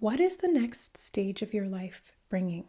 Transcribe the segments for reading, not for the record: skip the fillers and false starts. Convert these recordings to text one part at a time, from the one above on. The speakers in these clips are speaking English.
What is the next stage of your life bringing?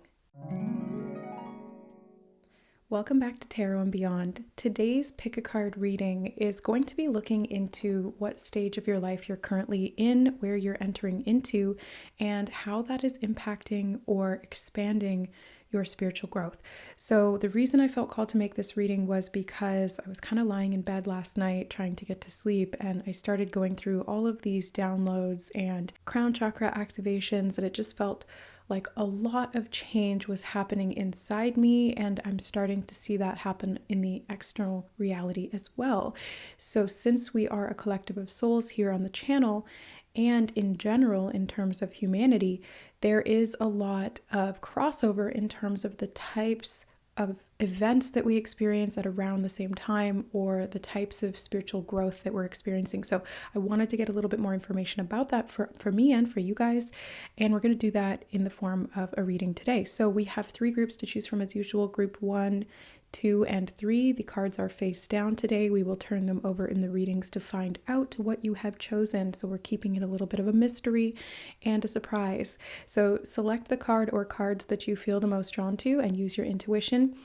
Welcome back to Tarot and Beyond. Today's pick a card reading is going to be looking into what stage of your life you're currently in, where you're entering into, and how that is impacting or expanding your spiritual growth. So the reason I felt called to make this reading was because I was kind of lying in bed last night trying to get to sleep, and I started going through all of these downloads and crown chakra activations, and it just felt like a lot of change was happening inside me, and I'm starting to see that happen in the external reality as well. So since we are a collective of souls here on the channel, and in general, in terms of humanity, there is a lot of crossover in terms of the types of events that we experience at around the same time, or the types of spiritual growth that we're experiencing. So I wanted to get a little bit more information about that for me and for you guys. And we're going to do that in the form of a reading today. So we have 3 groups to choose from as usual. Group 1, 2, and 3. The cards are face down today. We will turn them over in the readings to find out what you have chosen. So we're keeping it a little bit of a mystery and a surprise. So select the card or cards that you feel the most drawn to and use your intuition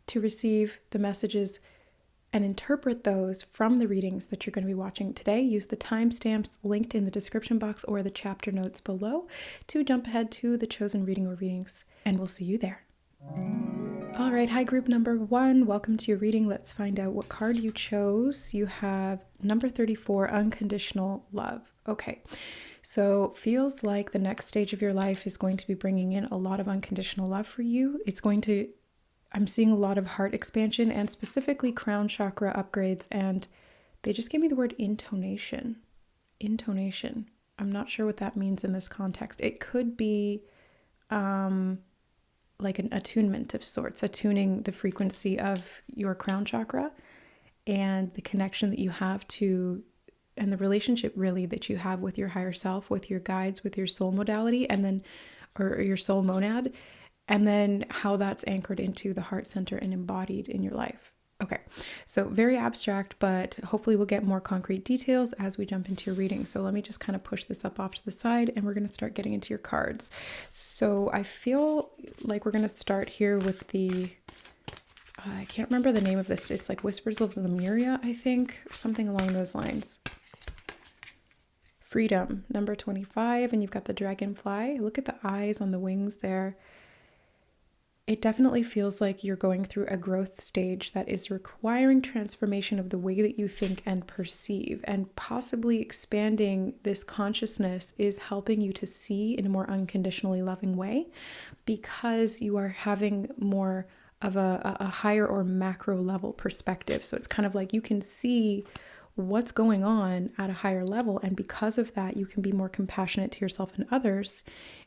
to receive the messages and interpret those from the readings that you're going to be watching today. Use the timestamps linked in the description box or the chapter notes below to jump ahead to the chosen reading or readings, and we'll see you there. All right, hi group number 1, welcome to your reading. Let's find out what card you chose. You have number 34, unconditional love. Okay, so feels like the next stage of your life is going to be bringing in a lot of unconditional love for you. I'm seeing a lot of heart expansion and specifically crown chakra upgrades, and they just gave me the word intonation. Intonation. I'm not sure what that means in this context. It could be like an attunement of sorts, attuning the frequency of your crown chakra and the connection that you have to, and the relationship really that you have with your higher self, with your guides, with your soul modality, and then, or your soul monad, and then how that's anchored into the heart center and embodied in your life. Okay, so very abstract, but hopefully we'll get more concrete details as we jump into your reading. So let me just kind of push this up off to the side, and we're going to start getting into your cards. So I feel like we're going to start here with the, I can't remember the name of this. It's like Whispers of Lemuria, I think, or something along those lines. Freedom, number 25, and you've got the dragonfly. Look at the eyes on the wings there. It definitely feels like you're going through a growth stage that is requiring transformation of the way that you think and perceive, and possibly expanding this consciousness is helping you to see in a more unconditionally loving way, because you are having more of a higher or macro level perspective. So it's kind of like you can see what's going on at a higher level, and because of that, you can be more compassionate to yourself and others,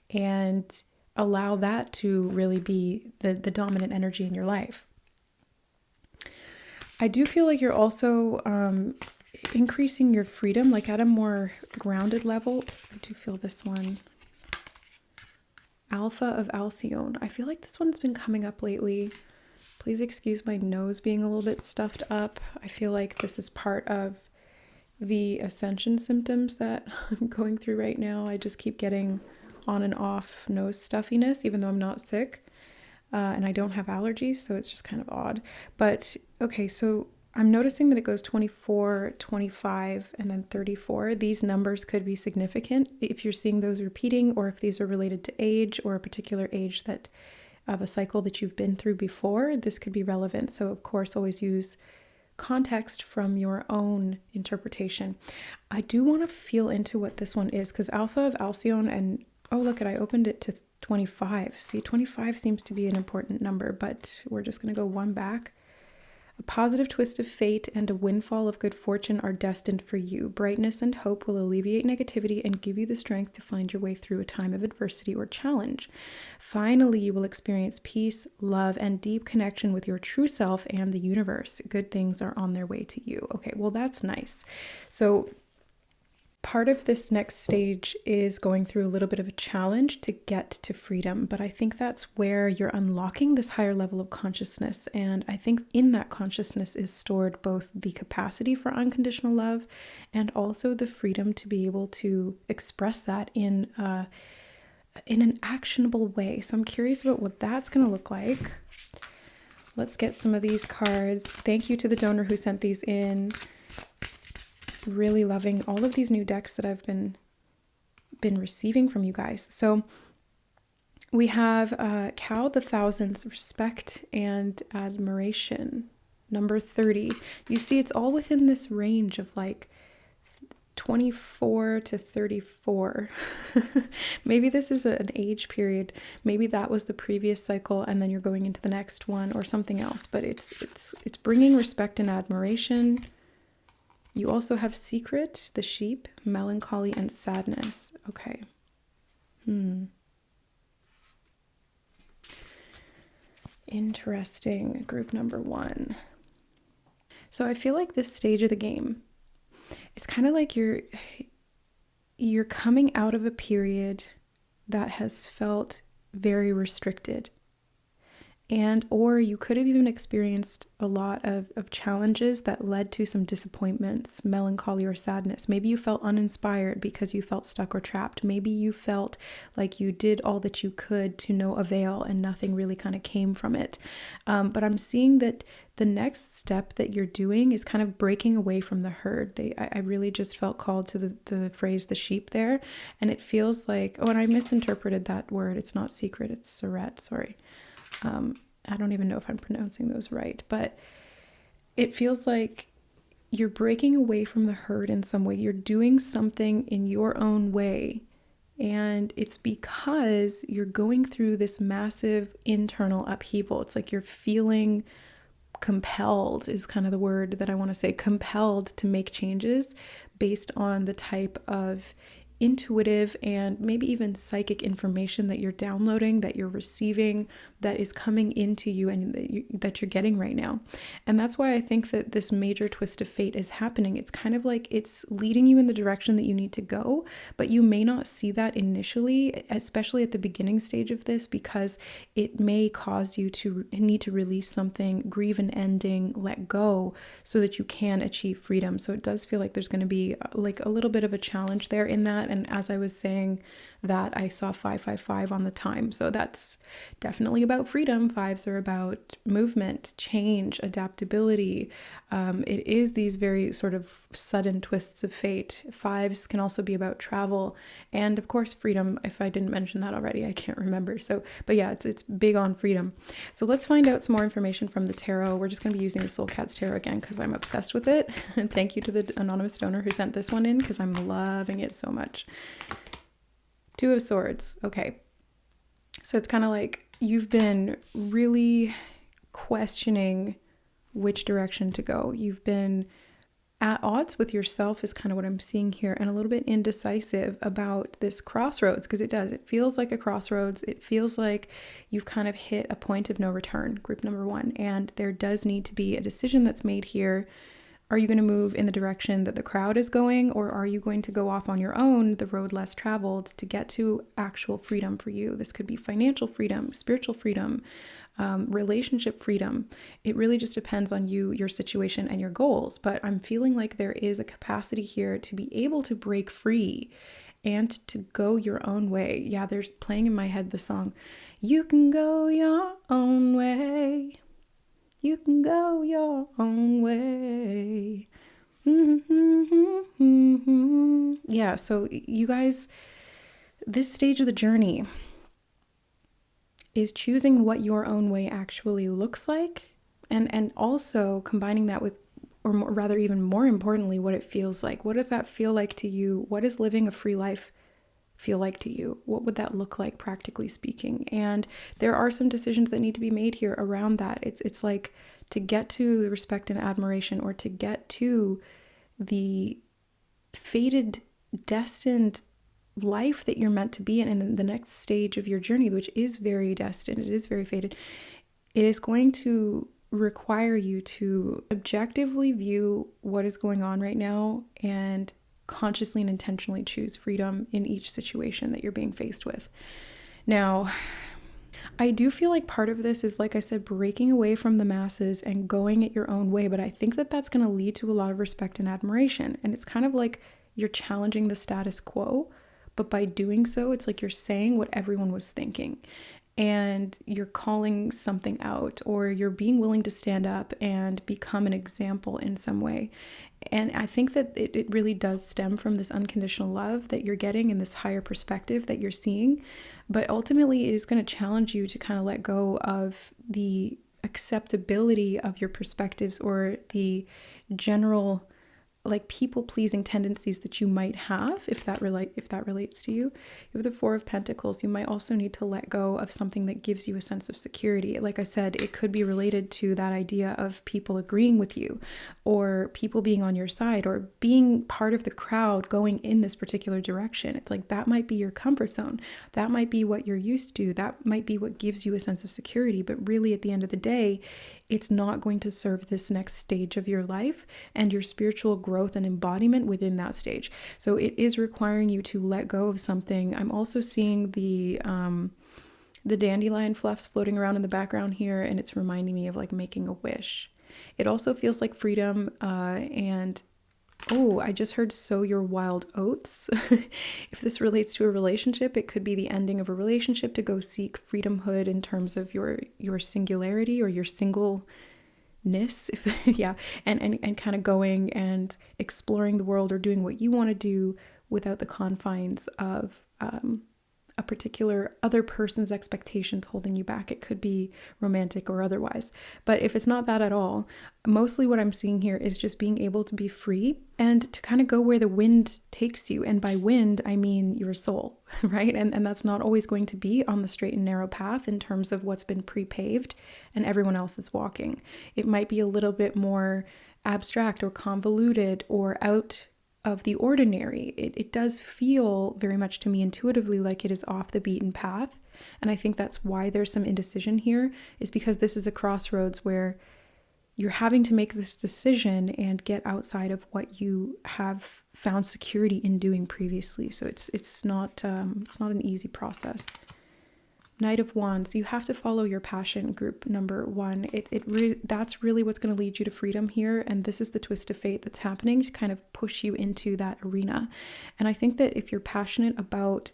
and allow that to really be the dominant energy in your life. I do feel like you're also increasing your freedom, like at a more grounded level. I do feel this one. Alpha of Alcyone. I feel like this one's been coming up lately. Please excuse my nose being a little bit stuffed up. I feel like this is part of the Ascension symptoms that I'm going through right now. I just keep getting on and off nose stuffiness, even though I'm not sick, and I don't have allergies, so it's just kind of odd. But okay, so I'm noticing that it goes 24, 25, and then 34. These numbers could be significant if you're seeing those repeating, or if these are related to age or a particular age that of a cycle that you've been through before. This could be relevant. So of course, always use context from your own interpretation. I do want to feel into what this one is, because Alpha of Alcyone, and oh, look, I opened it to 25. See, 25 seems to be an important number, but we're just going to go one back. A positive twist of fate and a windfall of good fortune are destined for you. Brightness and hope will alleviate negativity and give you the strength to find your way through a time of adversity or challenge. Finally, you will experience peace, love, and deep connection with your true self and the universe. Good things are on their way to you. Okay, well, that's nice. So part of this next stage is going through a little bit of a challenge to get to freedom, but I think that's where you're unlocking this higher level of consciousness. And I think in that consciousness is stored both the capacity for unconditional love and also the freedom to be able to express that in an actionable way. So I'm curious about what that's going to look like. Let's get some of these cards. Thank you to the donor who sent these in. Really loving all of these new decks that I've been receiving from you guys. So we have Cow the Thousands, Respect and Admiration, number 30. You see it's all within this range of like 24 to 34. Maybe this is an age period. Maybe that was the previous cycle and then you're going into the next one or something else, but it's bringing respect and admiration. You also have Secret, the Sheep, Melancholy, and Sadness. Okay. Interesting. Group number 1. So I feel like this stage of the game, it's kind of like you're coming out of a period that has felt very restricted. And or you could have even experienced a lot of challenges that led to some disappointments, melancholy, or sadness. Maybe you felt uninspired because you felt stuck or trapped. Maybe you felt like you did all that you could to no avail and nothing really kind of came from it. But I'm seeing that the next step that you're doing is kind of breaking away from the herd. I really just felt called to the phrase, the sheep there. And it feels like, oh, and I misinterpreted that word. It's not secret, it's Surette, sorry. I don't even know if I'm pronouncing those right, but it feels like you're breaking away from the herd in some way. You're doing something in your own way. And it's because you're going through this massive internal upheaval. It's like you're feeling compelled is kind of the word that I want to say, compelled to make changes based on the type of intuitive and maybe even psychic information that you're downloading, that you're receiving, that is coming into you and that you're getting right now. And that's why I think that this major twist of fate is happening. It's kind of like it's leading you in the direction that you need to go, but you may not see that initially, especially at the beginning stage of this, because it may cause you to need to release something, grieve an ending, let go, so that you can achieve freedom. So it does feel like there's going to be like a little bit of a challenge there in that. And as I was saying that, I saw 555 on the time. So that's definitely about freedom. Fives are about movement, change, adaptability. It is these very sort of sudden twists of fate. Fives can also be about travel and of course freedom. If I didn't mention that already, I can't remember. So, but yeah, it's big on freedom. So let's find out some more information from the tarot. We're just going to be using the Soul Cats tarot again because I'm obsessed with it. And thank you to the anonymous donor who sent this one in because I'm loving it so much. Two of Swords. Okay. So it's kind of like you've been really questioning which direction to go. You've been at odds with yourself is kind of what I'm seeing here, and a little bit indecisive about this crossroads, because it does. It feels like a crossroads. It feels like you've kind of hit a point of no return, group number 1, and there does need to be a decision that's made here. Are you going to move in the direction that the crowd is going, or are you going to go off on your own, the road less traveled, to get to actual freedom for you? This could be financial freedom, spiritual freedom, relationship freedom. It really just depends on you, your situation, and your goals. But I'm feeling like there is a capacity here to be able to break free and to go your own way. Yeah, there's playing in my head the song, "You can go your own way. You can go your own way." Yeah, so you guys, this stage of the journey is choosing what your own way actually looks like, and also combining that with, or more, rather even more importantly, what it feels like. What does that feel like to you? What does living a free life feel like to you? What would that look like, practically speaking? And there are some decisions that need to be made here around that. It's like to get to the respect and admiration, or to get to the fated, destined life that you're meant to be in, and the next stage of your journey, which is very destined, it is very fated. It is going to require you to objectively view what is going on right now and consciously and intentionally choose freedom in each situation that you're being faced with. Now, I do feel like part of this is, like I said, breaking away from the masses and going it your own way. But I think that that's going to lead to a lot of respect and admiration. And it's kind of like you're challenging the status quo. But by doing so, it's like you're saying what everyone was thinking. And you're calling something out, or you're being willing to stand up and become an example in some way. And I think that it really does stem from this unconditional love that you're getting and this higher perspective that you're seeing. But ultimately, it is going to challenge you to kind of let go of the acceptability of your perspectives, or the general like people-pleasing tendencies that you might have, if that relates to you. You have the Four of Pentacles. You might also need to let go of something that gives you a sense of security. Like I said, it could be related to that idea of people agreeing with you, or people being on your side, or being part of the crowd going in this particular direction. It's like that might be your comfort zone. That might be what you're used to. That might be what gives you a sense of security. But really, at the end of the day, it's not going to serve this next stage of your life and your spiritual growth and embodiment within that stage. So it is requiring you to let go of something. I'm also seeing the dandelion fluffs floating around in the background here, and it's reminding me of like making a wish. It also feels like freedom and oh, I just heard sow your wild oats. If this relates to a relationship, it could be the ending of a relationship to go seek freedomhood in terms of your singularity or your singleness. Yeah, and kind of going and exploring the world, or doing what you want to do without the confines of a particular other person's expectations holding you back. It could be romantic or otherwise. But if it's not that at all, mostly what I'm seeing here is just being able to be free and to kind of go where the wind takes you. And by wind, I mean your soul, right? And that's not always going to be on the straight and narrow path in terms of what's been pre-paved and everyone else is walking. It might be a little bit more abstract or convoluted or out of the ordinary. It does feel very much to me intuitively like it is off the beaten path. And I think that's why there's some indecision here, is because this is a crossroads where you're having to make this decision and get outside of what you have found security in doing previously. So it's not an easy process. Knight of Wands, you have to follow your passion, group number one. That's really what's going to lead you to freedom here. And this is the twist of fate that's happening to kind of push you into that arena. And I think that if you're passionate about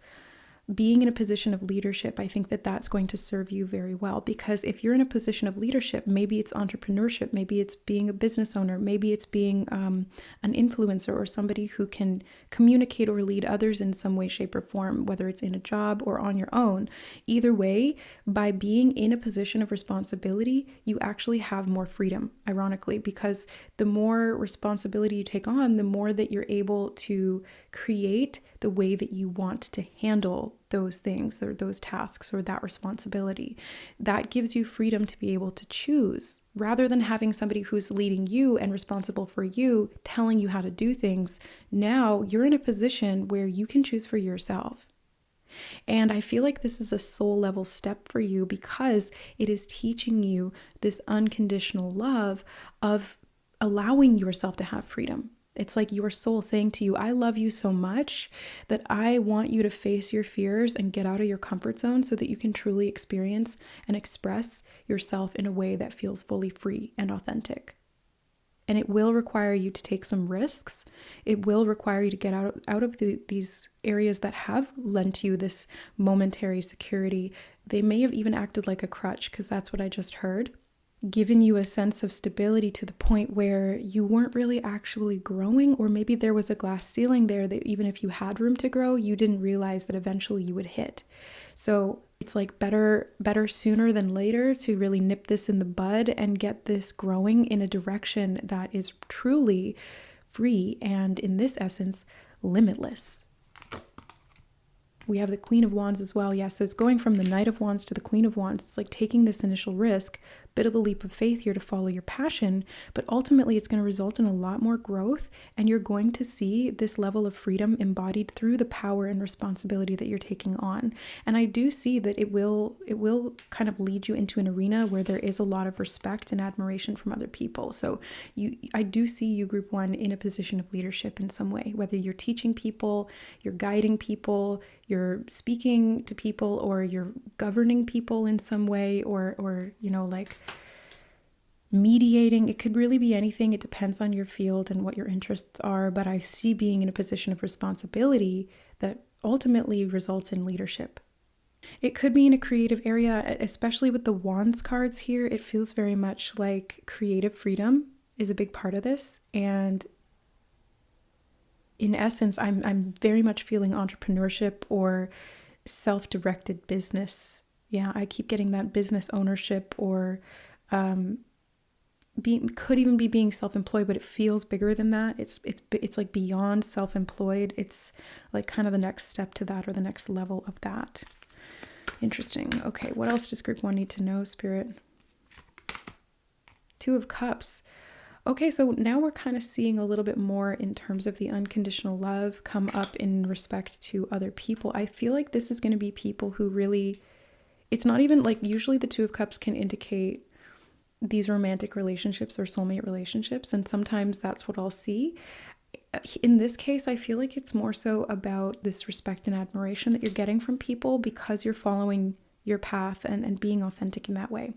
being in a position of leadership, I think that that's going to serve you very well. Because if you're in a position of leadership, maybe it's entrepreneurship, maybe it's being a business owner, maybe it's being an influencer, or somebody who can communicate or lead others in some way, shape, or form, whether it's in a job or on your own. Either way, by being in a position of responsibility, you actually have more freedom, ironically, because the more responsibility you take on, the more that you're able to create the way that you want to handle those things, or those tasks, or that responsibility. That gives you freedom to be able to choose, rather than having somebody who's leading you and responsible for you telling you how to do things. Now you're in a position where you can choose for yourself. And I feel like this is a soul level step for you, because it is teaching you this unconditional love of allowing yourself to have freedom. It's like your soul saying to you, I love you so much that I want you to face your fears and get out of your comfort zone so that you can truly experience and express yourself in a way that feels fully free and authentic. And it will require you to take some risks. It will require you to get out of these areas that have lent you this momentary security. They may have even acted like a crutch, because that's what I just heard. Given you a sense of stability to the point where you weren't really actually growing, or maybe there was a glass ceiling there that even if you had room to grow, you didn't realize that eventually you would hit. So it's like better sooner than later to really nip this in the bud and get this growing in a direction that is truly free and, in this essence, limitless. We have the Queen of Wands as well. Yeah, so it's going from the Knight of Wands to the Queen of Wands. It's like taking this initial risk, bit of a leap of faith here to follow your passion, but ultimately it's going to result in a lot more growth, and you're going to see this level of freedom embodied through the power and responsibility that you're taking on. And I do see that it will kind of lead you into an arena where there is a lot of respect and admiration from other people. So I do see you, group one, in a position of leadership in some way, whether you're teaching people, you're guiding people, you're speaking to people, or you're governing people in some way, or like mediating. It could really be anything. It depends on your field and what your interests are, but I see being in a position of responsibility that ultimately results in leadership. It could be in a creative area, especially with the Wands cards here. It feels very much like creative freedom is a big part of this, and in essence, I'm very much feeling entrepreneurship or self-directed business. Yeah, I keep getting that business ownership, or could even be being self-employed, but it feels bigger than that. It's like beyond self-employed. It's like kind of the next step to that, or the next level of that. Interesting. Okay, what else does group one need to know, Spirit? Two of Cups. Okay, so now we're kind of seeing a little bit more in terms of the unconditional love come up in respect to other people. I feel like this is going to be people who really, it's not even like, usually the Two of Cups can indicate these romantic relationships or soulmate relationships, and sometimes that's what I'll see. In this case, I feel like it's more so about this respect and admiration that you're getting from people because you're following your path and being authentic in that way.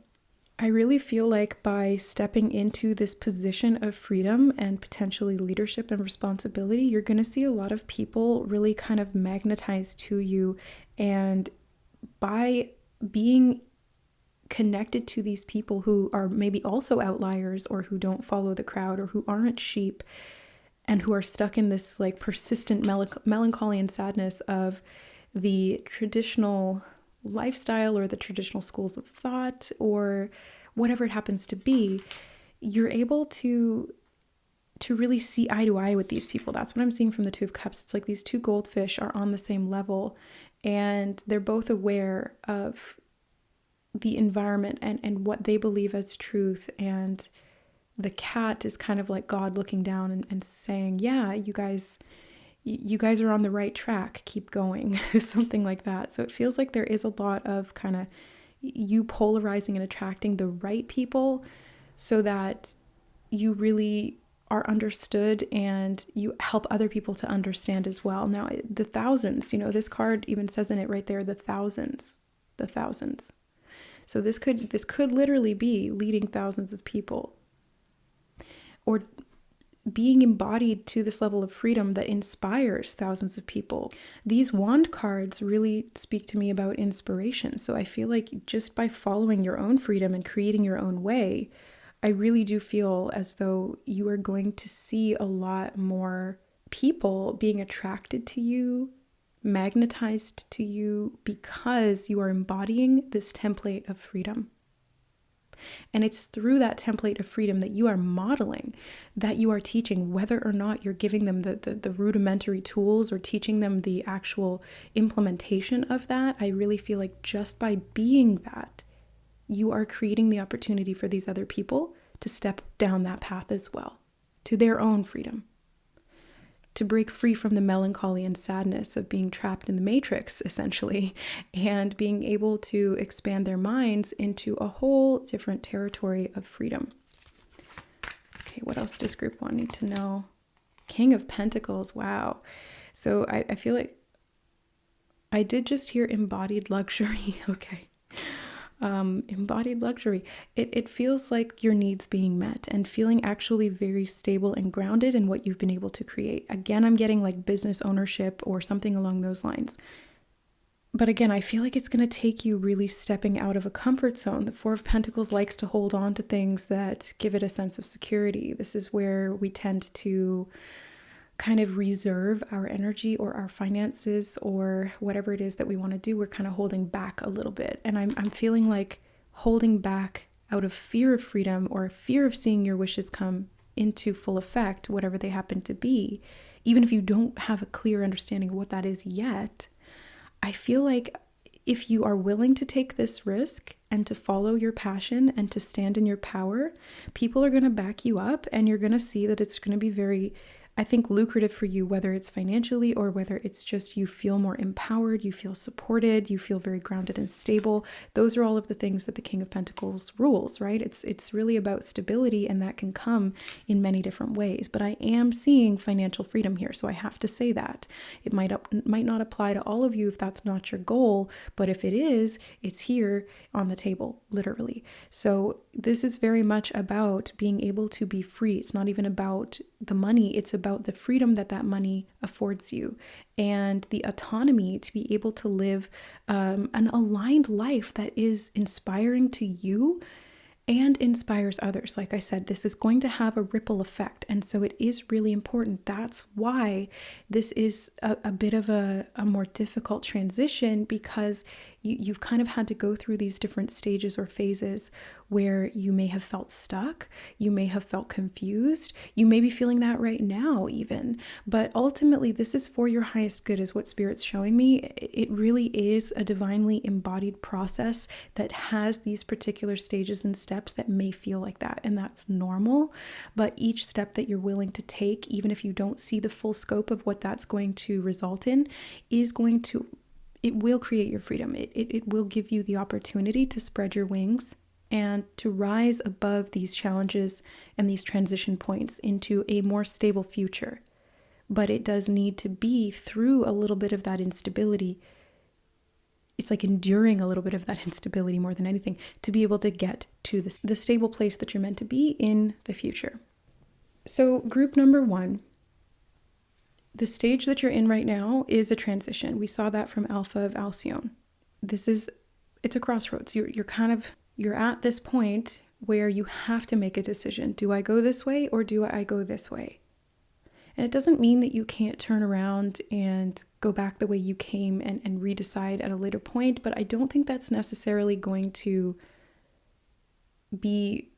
I really feel like by stepping into this position of freedom and potentially leadership and responsibility, you're going to see a lot of people really kind of magnetized to you. And by being connected to these people who are maybe also outliers, or who don't follow the crowd, or who aren't sheep, and who are stuck in this like persistent melancholy and sadness of the traditional lifestyle or the traditional schools of thought, or whatever it happens to be, you're able to really see eye to eye with these people. That's what I'm seeing from the Two of Cups. It's like these two goldfish are on the same level, and they're both aware of the environment and what they believe as truth. And the cat is kind of like God looking down and saying, yeah, you guys are on the right track, keep going, something like that. So it feels like there is a lot of kind of you polarizing and attracting the right people so that you really are understood and you help other people to understand as well. Now, the thousands, this card even says in it right there, the thousands. So this could literally be leading thousands of people, or being embodied to this level of freedom that inspires thousands of people. These wand cards really speak to me about inspiration. So I feel like just by following your own freedom and creating your own way, I really do feel as though you are going to see a lot more people being attracted to you, magnetized to you, because you are embodying this template of freedom. And it's through that template of freedom that you are modeling, that you are teaching, whether or not you're giving them the rudimentary tools or teaching them the actual implementation of that. I really feel like just by being that, you are creating the opportunity for these other people to step down that path as well, to their own freedom, to break free from the melancholy and sadness of being trapped in the matrix, essentially, and being able to expand their minds into a whole different territory of freedom. Okay, what else does group one need to know? King of Pentacles, wow. So I feel like I did just hear embodied luxury, okay. Embodied luxury. It feels like your needs being met and feeling actually very stable and grounded in what you've been able to create. Again, I'm getting like business ownership or something along those lines. But again, I feel like it's going to take you really stepping out of a comfort zone. The Four of Pentacles likes to hold on to things that give it a sense of security. This is where we tend to kind of reserve our energy or our finances or whatever it is that we want to do. We're kind of holding back a little bit. And I'm feeling like holding back out of fear of freedom or fear of seeing your wishes come into full effect, whatever they happen to be. Even if you don't have a clear understanding of what that is yet, I feel like if you are willing to take this risk and to follow your passion and to stand in your power, people are going to back you up, and you're going to see that it's going to be very, I think, lucrative for you, whether it's financially or whether it's just you feel more empowered, you feel supported, you feel very grounded and stable. Those are all of the things that the King of Pentacles rules, right? It's really about stability, and that can come in many different ways. But I am seeing financial freedom here, so I have to say that. It might not apply to all of you if that's not your goal, but if it is, it's here on the table, literally. So this is very much about being able to be free. It's not even about the money, it's about the freedom that that money affords you and the autonomy to be able to live an aligned life that is inspiring to you and inspires others. Like I said, this is going to have a ripple effect. And so it is really important. That's why this is a bit of a more difficult transition, because you've kind of had to go through these different stages or phases where you may have felt stuck, you may have felt confused, you may be feeling that right now even. But ultimately, this is for your highest good, is what Spirit's showing me. It really is a divinely embodied process that has these particular stages and steps that may feel like that, and that's normal. But each step that you're willing to take, even if you don't see the full scope of what that's going to result in, it will create your freedom. It will give you the opportunity to spread your wings and to rise above these challenges and these transition points into a more stable future. But it does need to be through a little bit of that instability. It's like enduring a little bit of that instability more than anything to be able to get to the stable place that you're meant to be in the future. So group number 1, the stage that you're in right now is a transition. We saw that from Alpha of Alcyone. It's a crossroads. You're at this point where you have to make a decision. Do I go this way or do I go this way? And it doesn't mean that you can't turn around and go back the way you came and redecide at a later point, but I don't think that's necessarily going to be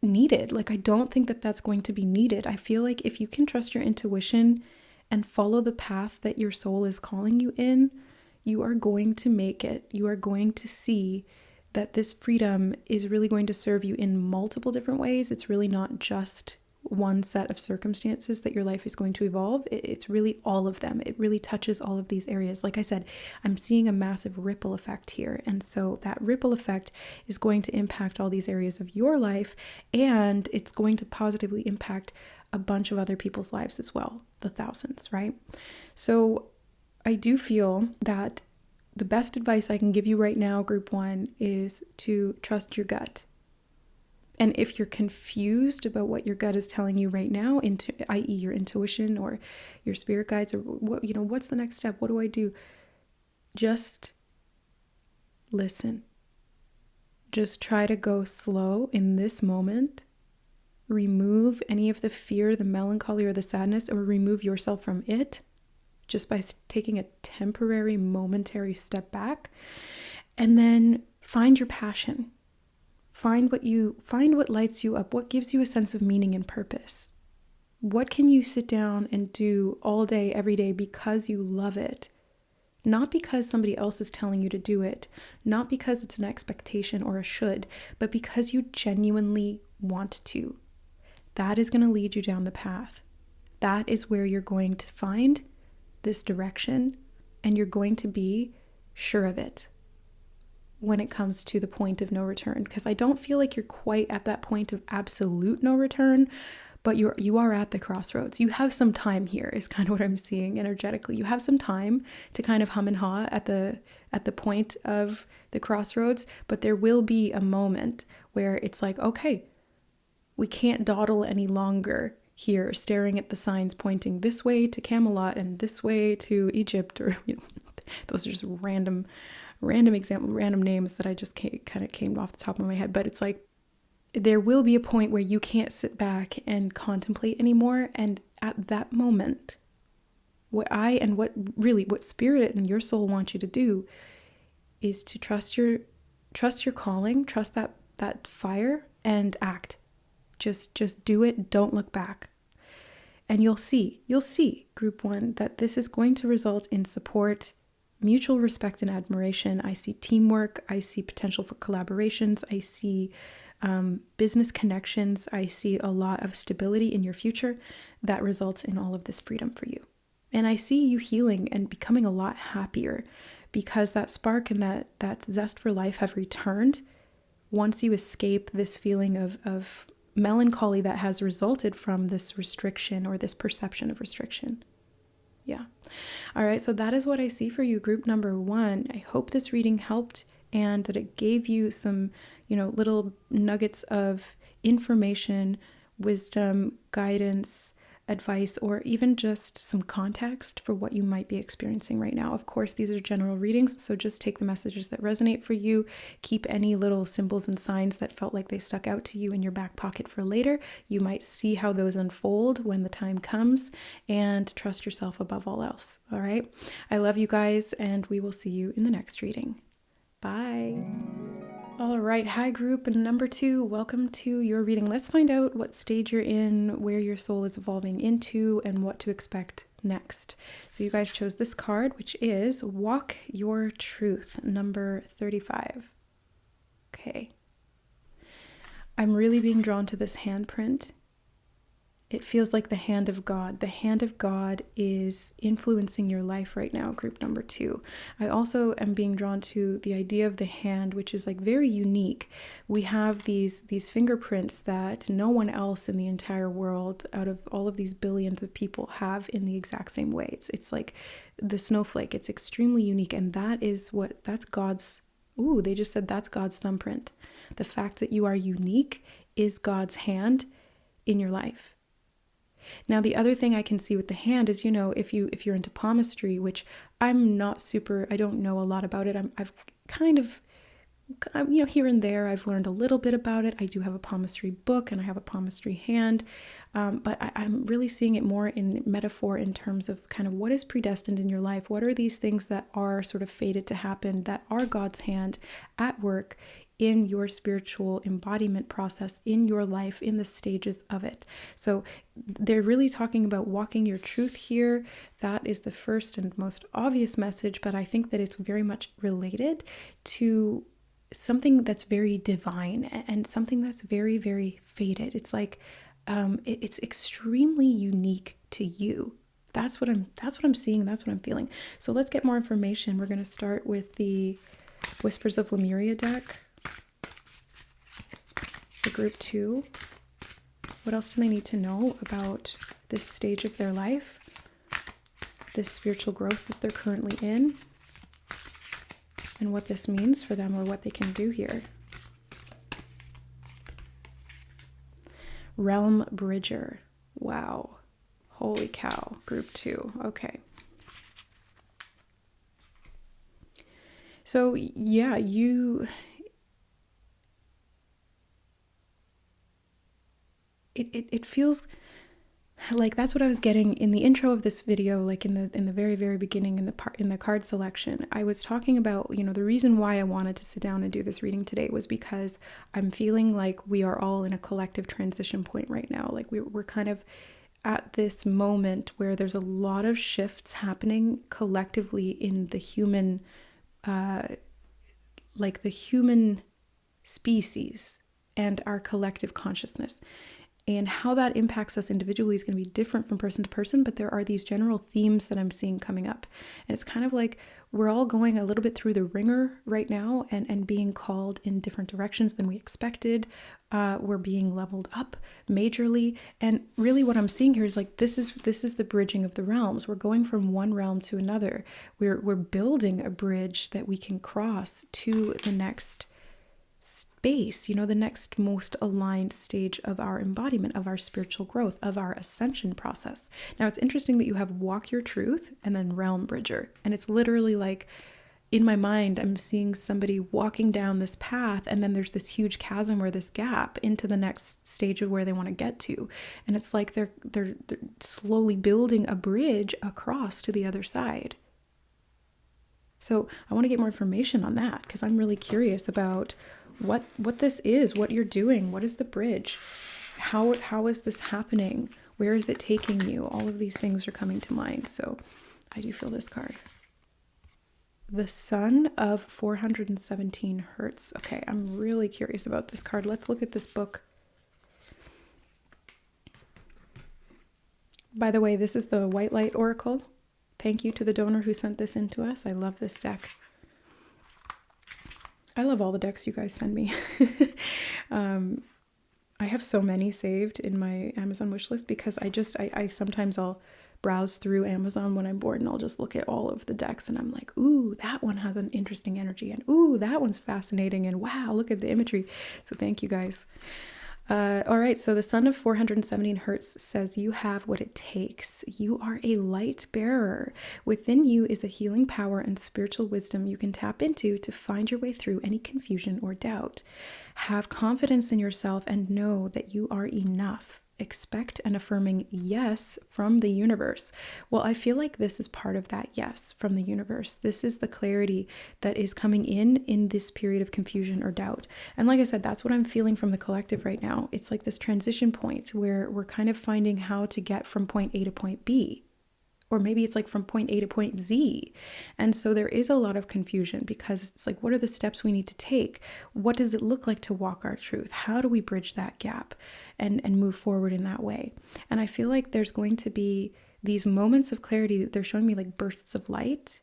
needed. Like, I don't think that that's going to be needed. I feel like if you can trust your intuition and follow the path that your soul is calling you in, you are going to make it. You are going to see that this freedom is really going to serve you in multiple different ways. It's really not just one set of circumstances that your life is going to evolve. It's really all of them. It really touches all of these areas. Like I said, I'm seeing a massive ripple effect here. And so that ripple effect is going to impact all these areas of your life, and it's going to positively impact a bunch of other people's lives as well, the thousands, right? So I do feel that the best advice I can give you right now, group 1, is to trust your gut. And if you're confused about what your gut is telling you right now, i.e. your intuition or your spirit guides, or what's the next step? What do I do? Just listen. Just try to go slow in this moment. Remove any of the fear, the melancholy, or the sadness, or remove yourself from it just by taking a temporary, momentary step back. And then find your passion. Find what lights you up, what gives you a sense of meaning and purpose. What can you sit down and do all day, every day because you love it? Not because somebody else is telling you to do it, not because it's an expectation or a should, but because you genuinely want to. That is going to lead you down the path. That is where you're going to find this direction, and you're going to be sure of it when it comes to the point of no return. Because I don't feel like you're quite at that point of absolute no return, but you are at the crossroads. You have some time here is kind of what I'm seeing energetically. You have some time to kind of hum and haw at the point of the crossroads, but there will be a moment where it's like, okay, we can't dawdle any longer here, staring at the signs pointing this way to Camelot and this way to Egypt, or those are just random names that I just kind of came off the top of my head. But it's like, there will be a point where you can't sit back and contemplate anymore. And at that moment, what Spirit and your soul want you to do is to trust your calling, trust that fire, and act. Just do it. Don't look back. And you'll see, group 1, that this is going to result in support, mutual respect and admiration. I see teamwork. I see potential for collaborations. I see business connections. I see a lot of stability in your future that results in all of this freedom for you. And I see you healing and becoming a lot happier because that spark and that zest for life have returned once you escape this feeling of melancholy that has resulted from this restriction or this perception of restriction. Yeah. All right. So that is what I see for you, group number 1. I hope this reading helped and that it gave you some, little nuggets of information, wisdom, guidance, advice, or even just some context for what you might be experiencing right now. Of course, these are general readings, so just take the messages that resonate for you. Keep any little symbols and signs that felt like they stuck out to you in your back pocket for later. You might see how those unfold when the time comes, and trust yourself above all else. All right. I love you guys, and we will see you in the next reading. Bye. All right. Hi, group number 2. Welcome to your reading. Let's find out what stage you're in, where your soul is evolving into, and what to expect next. So you guys chose this card, which is Walk Your Truth, number 35. Okay. I'm really being drawn to this handprint. It feels like the hand of God. The hand of God is influencing your life right now, group number 2. I also am being drawn to the idea of the hand, which is like very unique. We have these fingerprints that no one else in the entire world, out of all of these billions of people, have in the exact same way. It's like the snowflake. It's extremely unique, and that's God's. Ooh, they just said that's God's thumbprint. The fact that you are unique is God's hand in your life. Now, the other thing I can see with the hand is, if you're into palmistry, which I'm not super, I don't know a lot about it. I've kind of, here and there, I've learned a little bit about it. I do have a palmistry book and I have a palmistry hand, but I'm really seeing it more in metaphor in terms of kind of what is predestined in your life. What are these things that are sort of fated to happen, that are God's hand at work in your spiritual embodiment process, in your life, in the stages of it. So they're really talking about walking your truth here. That is the first and most obvious message, but I think that it's very much related to something that's very divine and something that's very, very fated. It's like it's extremely unique to you. That's what I'm seeing. That's what I'm feeling. So let's get more information. We're going to start with the Whispers of Lemuria deck. For group 2, what else do they need to know about this stage of their life, this spiritual growth that they're currently in, and what this means for them or what they can do here? Realm Bridger. Wow. Holy cow. Group 2. Okay. So yeah, It feels like that's what I was getting in the intro of this video, like in the very, very beginning in the card selection. I was talking about, the reason why I wanted to sit down and do this reading today was because I'm feeling like we are all in a collective transition point right now. Like we're kind of at this moment where there's a lot of shifts happening collectively in the human, like the human species and our collective consciousness. And how that impacts us individually is going to be different from person to person, but there are these general themes that I'm seeing coming up. And it's kind of like we're all going a little bit through the ringer right now and being called in different directions than we expected. We're being leveled up majorly. And really what I'm seeing here is like this is the bridging of the realms. We're going from one realm to another. We're building a bridge that we can cross to the next space, the next most aligned stage of our embodiment, of our spiritual growth, of our ascension process. Now, it's interesting that you have Walk Your Truth and then Realm Bridger. And it's literally like, in my mind, I'm seeing somebody walking down this path, and then there's this huge chasm or this gap into the next stage of where they want to get to. And it's like they're slowly building a bridge across to the other side. So I want to get more information on that because I'm really curious about what this is, what you're doing, what is the bridge, how is this happening, where is it taking you? All of these things are coming to mind. So I do feel this card. The Sun of 417 Hertz. Okay, I'm really curious about this card. Let's look at this book. By the way, this is the White Light Oracle. Thank you to the donor who sent this in to us. I love this deck. I love all the decks you guys send me. I have so many saved in my Amazon wish list because I sometimes I'll browse through Amazon when I'm bored and I'll just look at all of the decks and I'm like, ooh, that one has an interesting energy, and ooh, that one's fascinating, and wow, look at the imagery. So thank you guys. All right, so the Sun of 417 Hertz says you have what it takes. You are a light bearer. Within you is a healing power and spiritual wisdom you can tap into to find your way through any confusion or doubt. Have confidence in yourself and know that you are enough. Expect an affirming yes from the universe. Well, I feel like this is part of that yes from the universe. This is the clarity that is coming in this period of confusion or doubt. And like I said, that's what I'm feeling from the collective right now. It's like this transition point where we're kind of finding how to get from point A to point B. Or maybe it's like from point A to point Z. And so there is a lot of confusion because it's like, what are the steps we need to take? What does it look like to walk our truth? How do we bridge that gap and move forward in that way? And I feel like there's going to be these moments of clarity. They're showing me like bursts of light.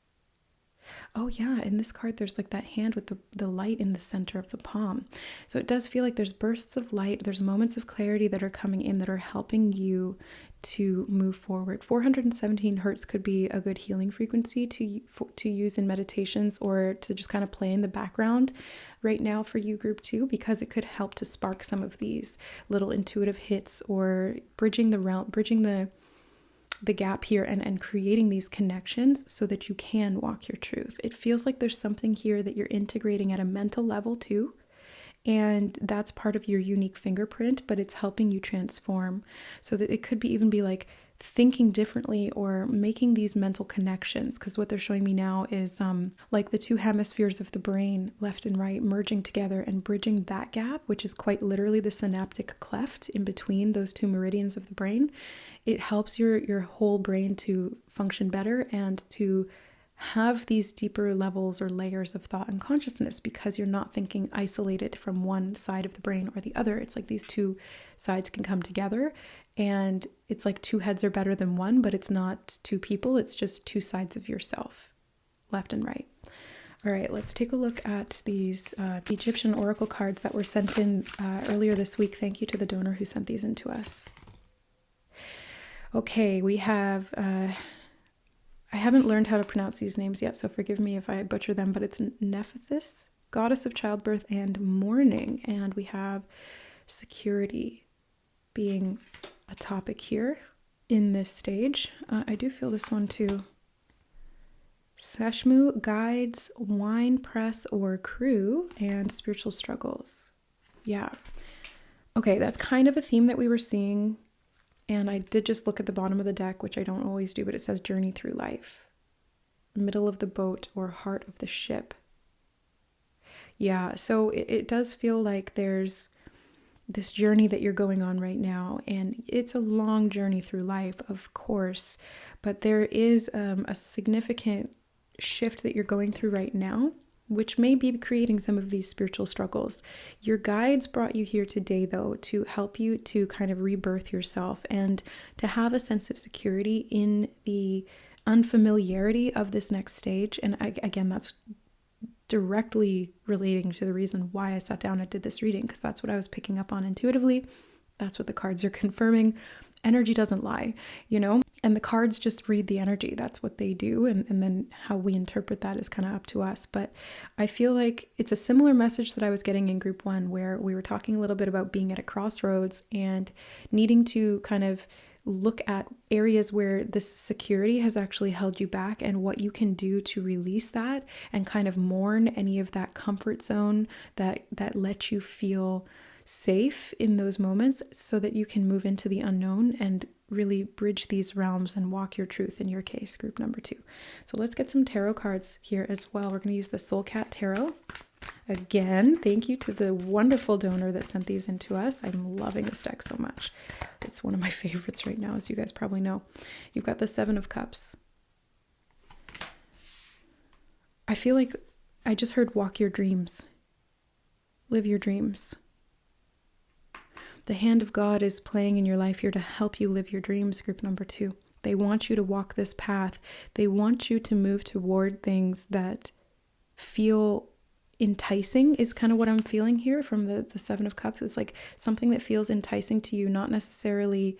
Oh yeah, in this card, there's like that hand with the light in the center of the palm. So it does feel like there's bursts of light. There's moments of clarity that are coming in that are helping you to move forward. 417 hertz could be a good healing frequency to use in meditations or to just kind of play in the background right now for you group 2, because it could help to spark some of these little intuitive hits or bridging the gap here and creating these connections so that you can walk your truth. It feels like there's something here that you're integrating at a mental level too. And that's part of your unique fingerprint, but it's helping you transform. So that it could even be like thinking differently or making these mental connections. Because what they're showing me now is like the two hemispheres of the brain, left and right, merging together and bridging that gap, which is quite literally the synaptic cleft in between those two meridians of the brain. It helps your whole brain to function better and to have these deeper levels or layers of thought and consciousness, because you're not thinking isolated from one side of the brain or the other. It's like these two sides can come together, and it's like two heads are better than one, but it's not two people. It's just two sides of yourself, left and right. All right, let's take a look at these Egyptian oracle cards that were sent in earlier this week. Thank you to the donor who sent these in to us. Okay, we have... I haven't learned how to pronounce these names yet, so forgive me if I butcher them, but it's Nephthys, goddess of childbirth and mourning. And we have security being a topic here in this stage. I do feel this one too. Seshmu guides, wine press or crew, and spiritual struggles. Yeah. Okay, that's kind of a theme that we were seeing. And I did just look at the bottom of the deck, which I don't always do, but it says journey through life. Middle of the boat or heart of the ship. Yeah, so it does feel like there's this journey that you're going on right now. And it's a long journey through life, of course. But there is a significant shift that you're going through right now, which may be creating some of these spiritual struggles. Your guides brought you here today, though, to help you to kind of rebirth yourself and to have a sense of security in the unfamiliarity of this next stage. And again, that's directly relating to the reason why I sat down and did this reading, because that's what I was picking up on intuitively. That's what the cards are confirming. Energy doesn't lie, you know? And the cards just read the energy. That's what they do. And then how we interpret that is kind of up to us. But I feel like it's a similar message that I was getting in group 1, where we were talking a little bit about being at a crossroads and needing to kind of look at areas where this security has actually held you back and what you can do to release that and kind of mourn any of that comfort zone that lets you feel safe in those moments, so that you can move into the unknown and really bridge these realms and walk your truth, in your case, group number 2. So let's get some tarot cards here as well. We're going to use the Soul Cat Tarot. Again, thank you to the wonderful donor that sent these in to us. I'm loving this deck so much. It's one of my favorites right now, as you guys probably know. You've got the 7 of Cups. I feel like I just heard walk your dreams, live your dreams. The hand of God is playing in your life here to help you live your dreams, group number 2. They want you to walk this path. They want you to move toward things that feel enticing, is kind of what I'm feeling here from the Seven of Cups. It's like something that feels enticing to you, not necessarily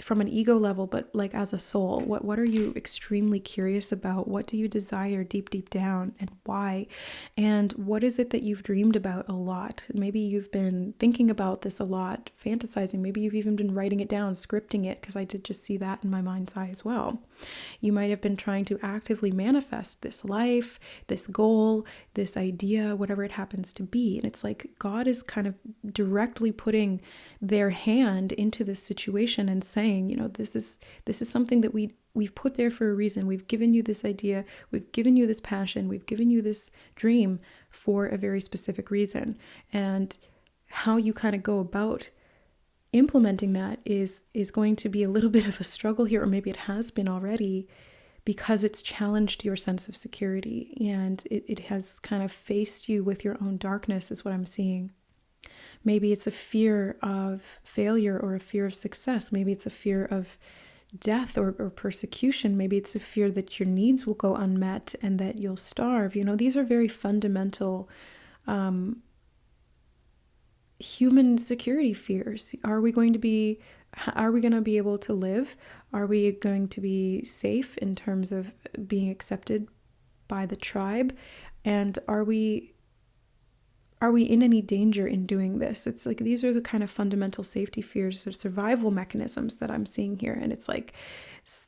from an ego level, but like as a soul. What are you extremely curious about? What do you desire deep down, and why? And what is it that you've dreamed about a lot? Maybe you've been thinking about this a lot, fantasizing. Maybe you've even been writing it down, scripting it, because I did just see that in my mind's eye as well. You might have been trying to actively manifest this life, this goal, this idea, whatever it happens to be. And it's like God is kind of directly putting their hand into this situation and saying, this is something that we've put there for a reason. We've given you this idea, we've given you this passion, we've given you this dream for a very specific reason. And how you kind of go about implementing that is going to be a little bit of a struggle here, or maybe it has been already, because it's challenged your sense of security, and it has kind of faced you with your own darkness, is what I'm seeing. Maybe it's a fear of failure or a fear of success. Maybe it's a fear of death or persecution. Maybe it's a fear that your needs will go unmet and that you'll starve. These are very fundamental human security fears. Are we going to be able to live? Are we going to be safe in terms of being accepted by the tribe? And are we in any danger in doing this? It's like these are the kind of fundamental safety fears or survival mechanisms that I'm seeing here. And it's like,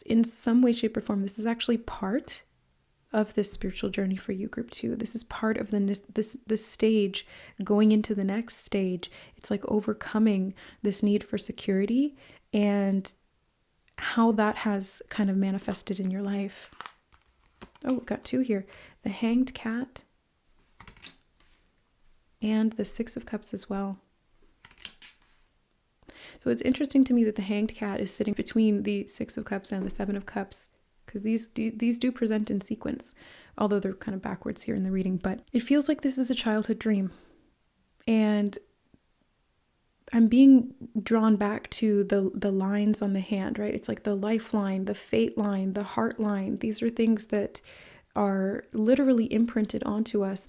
in some way, shape, or form, this is actually part of this spiritual journey for you, group 2. This is part of this stage going into the next stage. It's like overcoming this need for security and how that has kind of manifested in your life. Oh, got 2 here. The Hanged Cat and the Six of Cups as well. So it's interesting to me that the Hanged Cat is sitting between the Six of Cups and the Seven of Cups, because these do present in sequence, although they're kind of backwards here in the reading. But it feels like this is a childhood dream. And I'm being drawn back to the lines on the hand, right? It's like the lifeline, the fate line, the heart line. These are things that are literally imprinted onto us.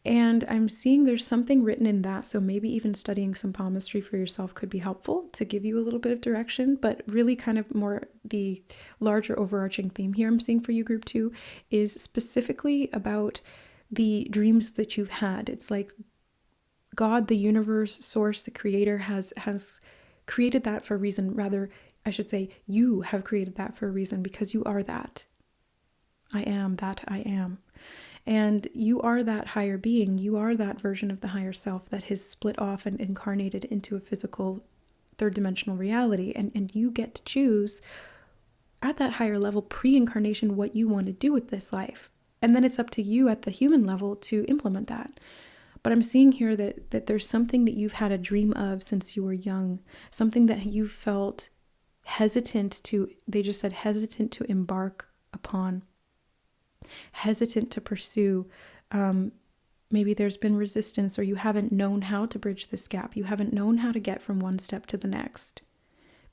And I'm seeing there's something written in that. So maybe even studying some palmistry for yourself could be helpful to give you a little bit of direction, but really kind of more the larger overarching theme here I'm seeing for you, group 2, is specifically about the dreams that you've had. It's like God, the universe, source, the creator has created that for a reason. Rather, I should say, you have created that for a reason, because you are that. I am that I am. And you are that higher being. You are that version of the higher self that has split off and incarnated into a physical third dimensional reality. And you get to choose at that higher level pre-incarnation what you want to do with this life. And then it's up to you at the human level to implement that. But I'm seeing here that there's something that you've had a dream of since you were young, something that you felt hesitant to, they just said hesitant to embark upon. Hesitant to pursue. Maybe there's been resistance, or you haven't known how to bridge this gap. You haven't known how to get from one step to the next,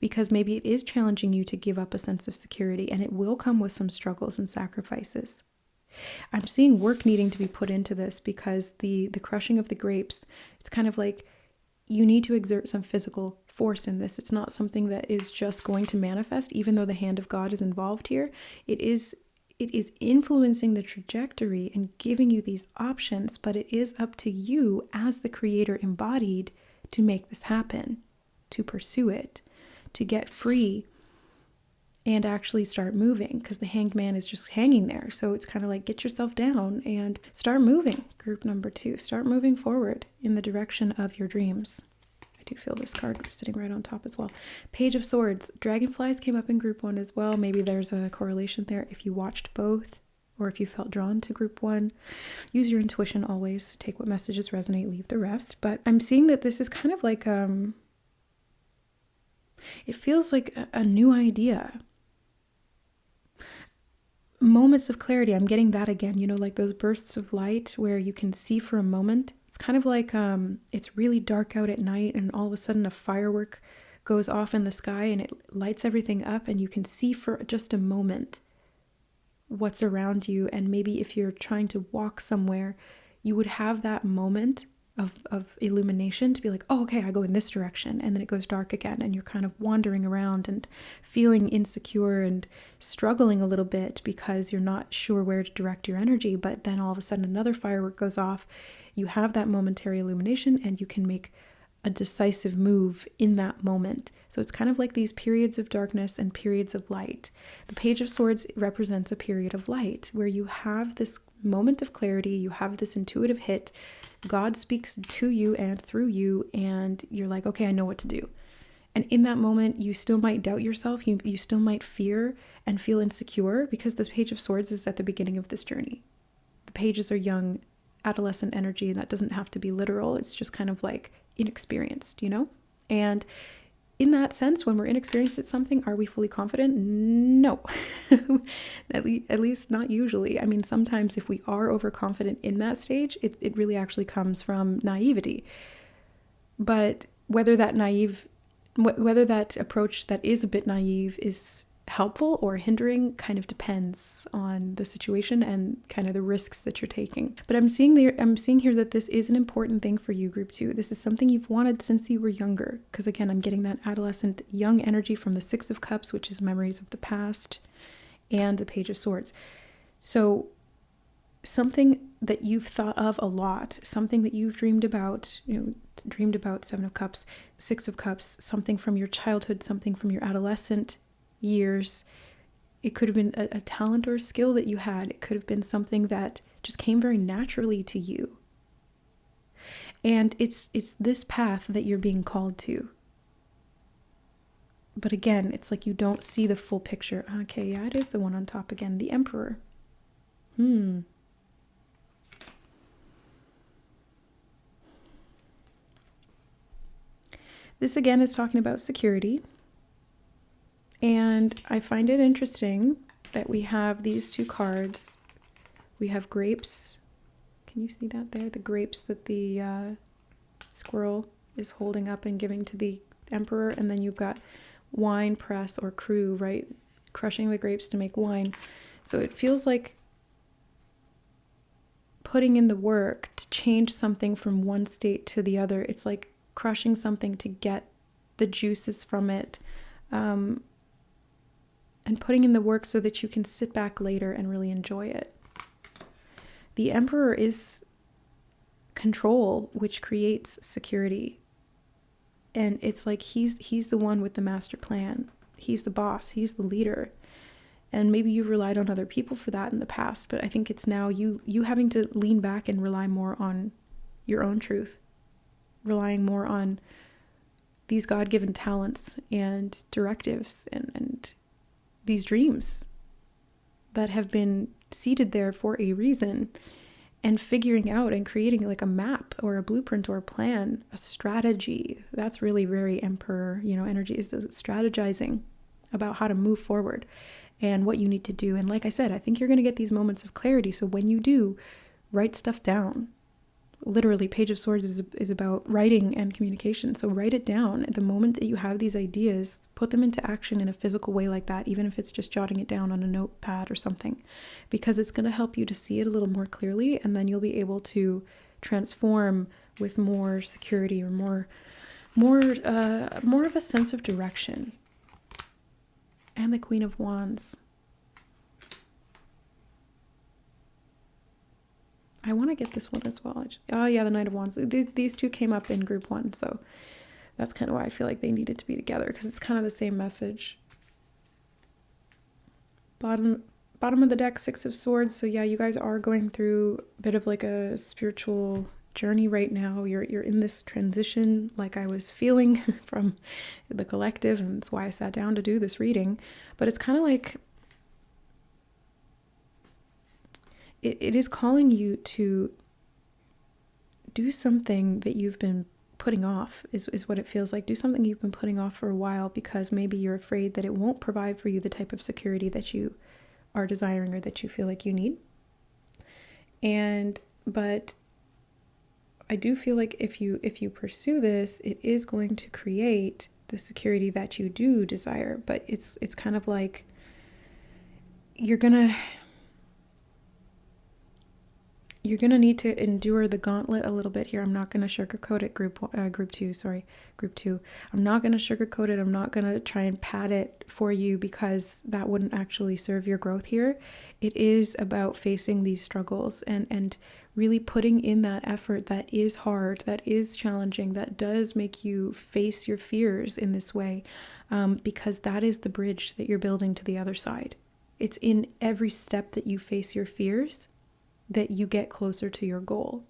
because maybe it is challenging you to give up a sense of security, and it will come with some struggles and sacrifices. I'm seeing work needing to be put into this, because the crushing of the grapes, it's kind of like you need to exert some physical force in this. It's not something that is just going to manifest, even though the hand of God is involved here. It is influencing the trajectory and giving you these options, but it is up to you as the creator embodied to make this happen, to pursue it, to get free and actually start moving, because the hanged man is just hanging there. So it's kind of like, get yourself down and start moving. Group number 2, start moving forward in the direction of your dreams. I do feel this card sitting right on top as well. Page of Swords. Dragonflies came up in group 1 as well. Maybe there's a correlation there if you watched both, or if you felt drawn to group 1. Use your intuition always. Take what messages resonate, leave the rest. But I'm seeing that this is kind of like, it feels like a new idea. moments of clarity. I'm getting that again, like those bursts of light where you can see for a moment. It's kind of like it's really dark out at night and all of a sudden a firework goes off in the sky and it lights everything up and you can see for just a moment what's around you. And maybe if you're trying to walk somewhere, you would have that moment of illumination to be like, oh, okay, I go in this direction, and then it goes dark again, and you're kind of wandering around and feeling insecure and struggling a little bit because you're not sure where to direct your energy. But then all of a sudden another firework goes off, you have that momentary illumination, and you can make a decisive move in that moment. So it's kind of like these periods of darkness and periods of light. The Page of Swords represents a period of light where you have this moment of clarity, you have this intuitive hit, God speaks to you and through you, and you're like, okay, I know what to do. And in that moment, you still might doubt yourself, you still might fear and feel insecure, because this Page of Swords is at the beginning of this journey. The pages are young, adolescent energy, and that doesn't have to be literal. It's just kind of like inexperienced, And in that sense, when we're inexperienced at something, are we fully confident? No, at least not usually. I mean, sometimes if we are overconfident in that stage, it really actually comes from naivety. But whether that approach that is a bit naive is helpful or hindering kind of depends on the situation and kind of the risks that you're taking. But I'm seeing here that this is an important thing for you, group 2. This is something you've wanted since you were younger, because again, I'm getting that adolescent young energy from the 6 of Cups, which is memories of the past, and the Page of Swords. So something that you've thought of a lot, something that you've dreamed about, 7 of Cups, 6 of Cups, something from your childhood, something from your adolescent years. It could have been a talent or a skill that you had. It could have been something that just came very naturally to you. And it's this path that you're being called to. But again, it's like you don't see the full picture. Okay, yeah, it is the one on top again, the Emperor. This again is talking about security. And I find it interesting that we have these 2 cards. We have grapes. Can you see that there? The grapes that the squirrel is holding up and giving to the Emperor. And then you've got wine press or crew, right? Crushing the grapes to make wine. So it feels like putting in the work to change something from one state to the other. It's like crushing something to get the juices from it. And putting in the work so that you can sit back later and really enjoy it. The Emperor is control, which creates security. And it's like he's the one with the master plan. He's the boss. He's the leader. And maybe you've relied on other people for that in the past, but I think it's now you having to lean back and rely more on your own truth, relying more on these God-given talents and directives and these dreams that have been seated there for a reason, and figuring out and creating like a map or a blueprint or a plan, a strategy. That's really very Emperor, energy, is strategizing about how to move forward and what you need to do. And like I said, I think you're going to get these moments of clarity. So when you do, write stuff down. Literally, Page of Swords is about writing and communication. So write it down. At the moment that you have these ideas, put them into action in a physical way like that, even if it's just jotting it down on a notepad or something, because it's going to help you to see it a little more clearly, and then you'll be able to transform with more security or more of a sense of direction. And the Queen of Wands. I want to get this one as well. Oh yeah, the Knight of Wands. These 2 came up in group 1, so that's kind of why I feel like they needed to be together, because it's kind of the same message. Bottom of the deck, 6 of Swords. So yeah, you guys are going through a bit of like a spiritual journey right now. You're in this transition, like I was feeling from the collective, and that's why I sat down to do this reading. But it's kind of like it is calling you to do something that you've been putting off, is what it feels like. Do something you've been putting off for a while, because maybe you're afraid that it won't provide for you the type of security that you are desiring or that you feel like you need. But I do feel like if you pursue this, it is going to create the security that you do desire. But it's kind of like you're gonna need to endure the gauntlet a little bit here. I'm not going to sugarcoat it, group two. I'm not going to sugarcoat it. I'm not going to try and pad it for you because that wouldn't actually serve your growth here. It is about facing these struggles and really putting in that effort that is hard, that is challenging, that does make you face your fears in this way, because that is the bridge that you're building to the other side. It's in every step that you face your fears that you get closer to your goal.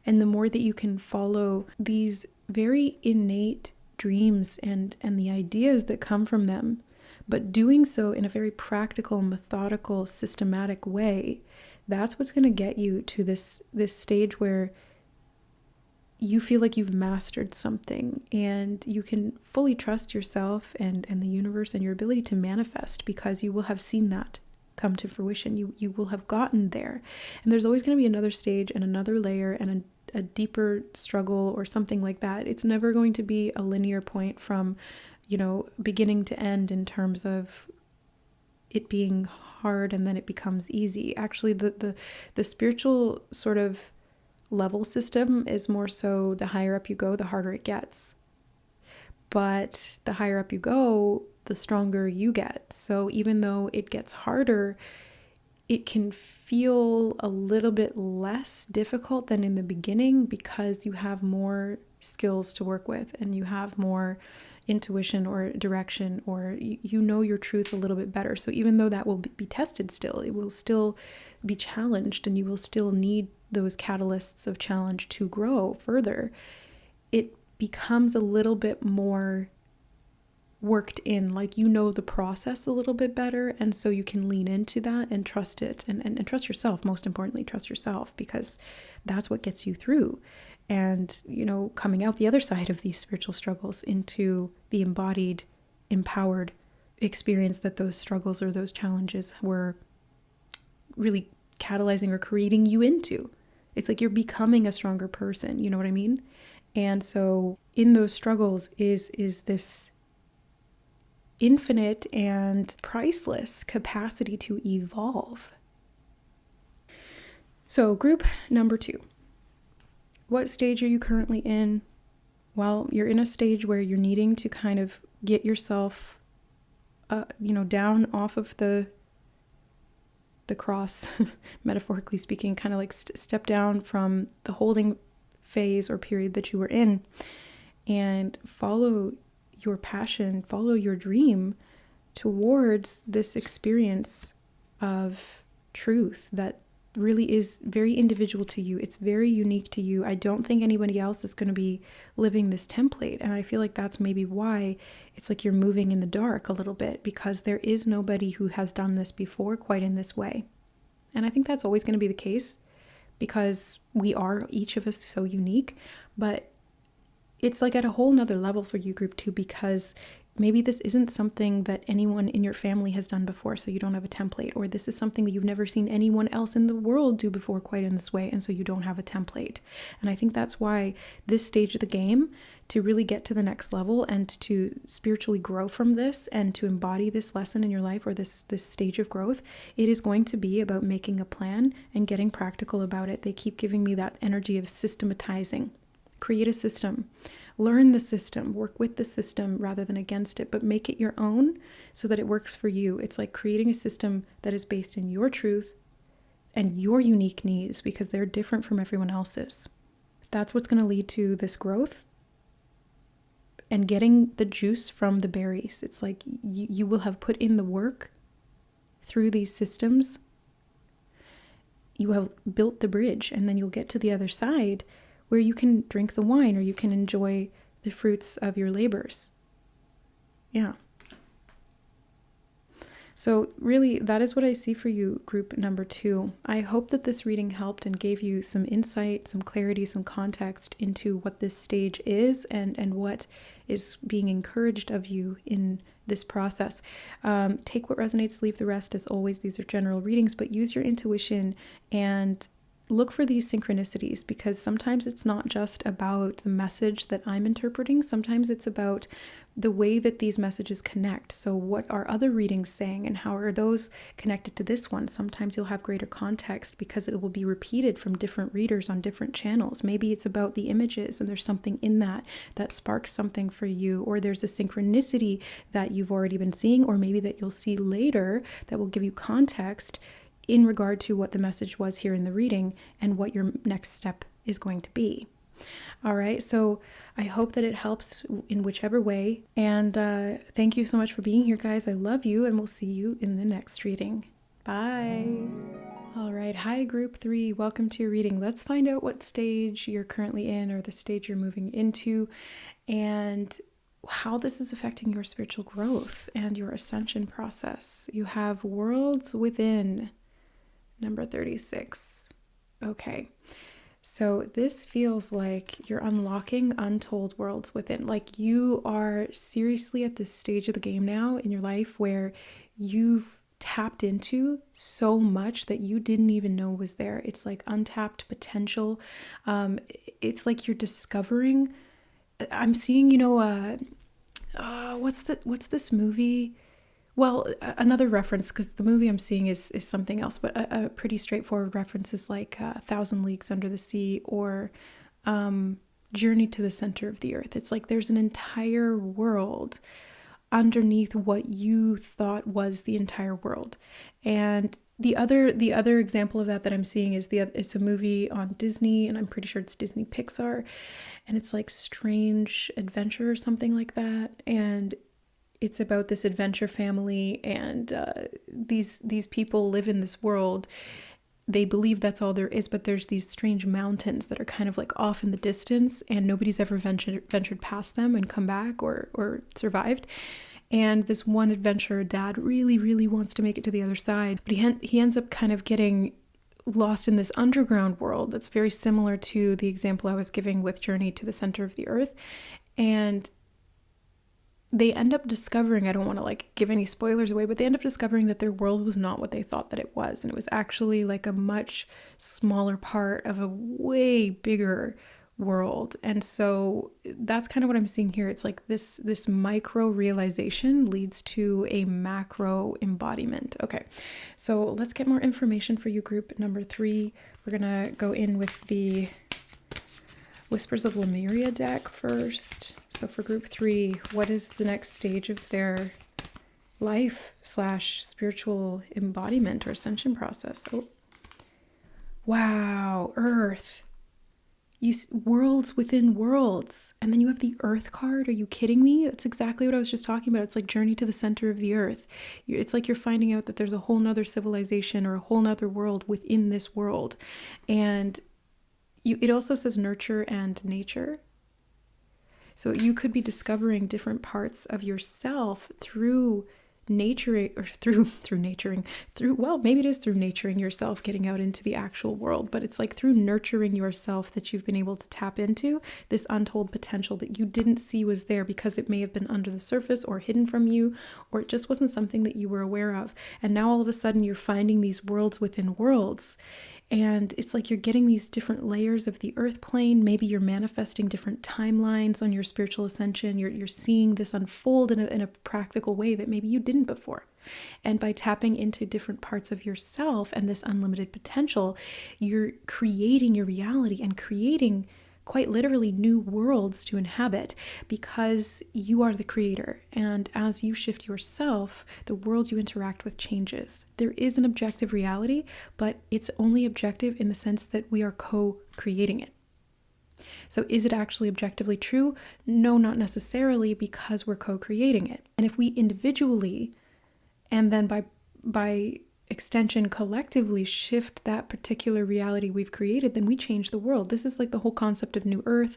And the more that you can follow these very innate dreams and the ideas that come from them, but doing so in a very practical, methodical, systematic way, that's what's going to get you to this stage where you feel like you've mastered something and you can fully trust yourself and the universe and your ability to manifest, because you will have seen that come to fruition. You will have gotten there. And there's always going to be another stage and another layer and a deeper struggle or something like that. It's never going to be a linear point from, beginning to end in terms of it being hard and then it becomes easy. Actually, the spiritual sort of level system is more so the higher up you go, the harder it gets. But the higher up you go, the stronger you get. So even though it gets harder, it can feel a little bit less difficult than in the beginning because you have more skills to work with and you have more intuition or direction, or you know your truth a little bit better. So even though that will be tested still, it will still be challenged and you will still need those catalysts of challenge to grow further. It becomes a little bit more worked in, like the process a little bit better, and so you can lean into that and trust it and trust yourself. Most importantly, trust yourself, because that's what gets you through. And coming out the other side of these spiritual struggles into the embodied, empowered experience that those struggles or those challenges were really catalyzing or creating you into. It's like you're becoming a stronger person, you know what I mean? And so in those struggles is this infinite and priceless capacity to evolve. So group number 2. What stage are you currently in? Well, you're in a stage where you're needing to kind of get yourself, down off of the cross, metaphorically speaking, kind of like step down from the holding phase or period that you were in and follow your passion, follow your dream towards this experience of truth that really is very individual to you. It's very unique to you. I don't think anybody else is going to be living this template. And I feel like that's maybe why it's like you're moving in the dark a little bit, because there is nobody who has done this before quite in this way. And I think that's always going to be the case because we are, each of us, so unique. But it's like at a whole nother level for you, group 2, because maybe this isn't something that anyone in your family has done before, so you don't have a template, or this is something that you've never seen anyone else in the world do before quite in this way, and so you don't have a template. And I think that's why this stage of the game, to really get to the next level and to spiritually grow from this and to embody this lesson in your life, or this stage of growth, it is going to be about making a plan and getting practical about it. They keep giving me that energy of systematizing. Create a system. Learn the system, work with the system rather than against it, but make it your own so that it works for you. It's like creating a system that is based in your truth and your unique needs, because they're different from everyone else's. That's what's going to lead to this growth and getting the juice from the berries. It's like you will have put in the work through these systems. You have built the bridge, and then you'll get to the other side where you can drink the wine or you can enjoy the fruits of your labors. Yeah. So really, that is what I see for you, group number 2. I hope that this reading helped and gave you some insight, some clarity, some context into what this stage is and what is being encouraged of you in this process. Take what resonates, leave the rest. As always, these are general readings, but use your intuition and look for these synchronicities, because sometimes it's not just about the message that I'm interpreting. Sometimes it's about the way that these messages connect. So what are other readings saying and how are those connected to this one? Sometimes you'll have greater context because it will be repeated from different readers on different channels. Maybe it's about the images and there's something in that sparks something for you, or there's a synchronicity that you've already been seeing, or maybe that you'll see later that will give you context in regard to what the message was here in the reading and what your next step is going to be. All right, so I hope that it helps in whichever way. And thank you so much for being here, guys. I love you, and we'll see you in the next reading. Bye. All right, hi, group 3. Welcome to your reading. Let's find out what stage you're currently in, or the stage you're moving into, and how this is affecting your spiritual growth and your ascension process. You have worlds within. Number 36. Okay. So this feels like you're unlocking untold worlds within. Like you are seriously at this stage of the game now in your life where you've tapped into so much that you didn't even know was there. It's like untapped potential. It's like you're discovering. I'm seeing, what's this movie? Well, another reference, because the movie I'm seeing is something else, but a pretty straightforward reference is like 1,000 Leagues Under the Sea, or Journey to the Center of the Earth. It's like there's an entire world underneath what you thought was the entire world. And the other example of that I'm seeing is it's a movie on Disney, and I'm pretty sure it's Disney Pixar, and it's like Strange Adventure or something like that. And it's about this adventure family, and these people live in this world. They believe that's all there is, but there's these strange mountains that are kind of like off in the distance, and nobody's ever ventured past them and come back or survived. And this one adventurer dad really, really wants to make it to the other side, but he ends up kind of getting lost in this underground world that's very similar to the example I was giving with Journey to the Center of the Earth. And they end up discovering, I don't want to like give any spoilers away, but they end up discovering that their world was not what they thought that it was. And it was actually like a much smaller part of a way bigger world. And so that's kind of what I'm seeing here. It's like this micro realization leads to a macro embodiment. Okay, so let's get more information for you, group number 3. We're going to go in with the Whispers of Lemuria deck first. So for group 3, what is the next stage of their life / spiritual embodiment or ascension process? Oh, wow, Earth. Worlds within worlds. And then you have the Earth card. Are you kidding me? That's exactly what I was just talking about. It's like Journey to the Center of the Earth. It's like you're finding out that there's a whole nother civilization or a whole nother world within this world. And it also says nurture and nature. So you could be discovering different parts of yourself through naturing, or well, maybe it is through naturing yourself, getting out into the actual world, but it's like through nurturing yourself that you've been able to tap into this untold potential that you didn't see was there because it may have been under the surface or hidden from you, or it just wasn't something that you were aware of. And now all of a sudden you're finding these worlds within worlds. And it's like you're getting these different layers of the earth plane. Maybe you're manifesting different timelines on your spiritual ascension. You're seeing this unfold in a practical way that maybe you didn't before. And by tapping into different parts of yourself and this unlimited potential, you're creating your reality and creating quite literally new worlds to inhabit, because you are the creator. And as you shift yourself, the world you interact with changes. There is an objective reality, but it's only objective in the sense that we are co-creating it. So is it actually objectively true? No, not necessarily, because we're co-creating it. And if we individually, and then by extension collectively shift that particular reality we've created, then we change the world. This is like the whole concept of New Earth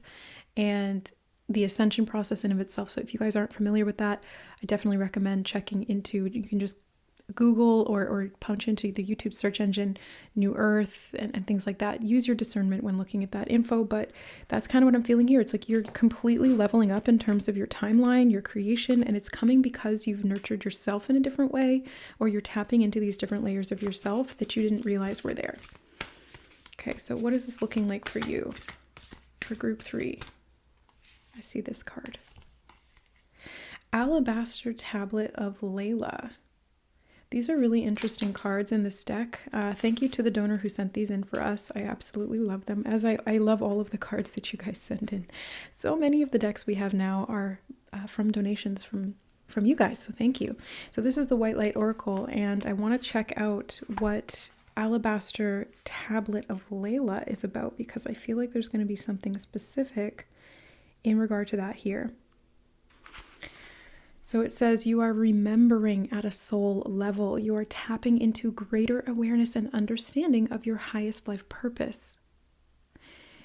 and the ascension process in of itself. So if you guys aren't familiar with that, I definitely recommend checking into, you can just Google or punch into the YouTube search engine New Earth and things like that. Use your discernment when looking at that info, but that's kind of what I'm feeling here. It's like you're completely leveling up in terms of your timeline, your creation, and it's coming because you've nurtured yourself in a different way, or you're tapping into these different layers of yourself that you didn't realize were there. Okay, so what is this looking like for you? For group 3, I see this card. Alabaster Tablet of Layla. These are really interesting cards in this deck. Thank you to the donor who sent these in for us. I absolutely love them, as I love all of the cards that you guys send in. So many of the decks we have now are from donations from you guys, so thank you. So this is the White Light Oracle, and I want to check out what Alabaster Tablet of Layla is about, because I feel like there's going to be something specific in regard to that here. So it says you are remembering at a soul level. You are tapping into greater awareness and understanding of your highest life purpose.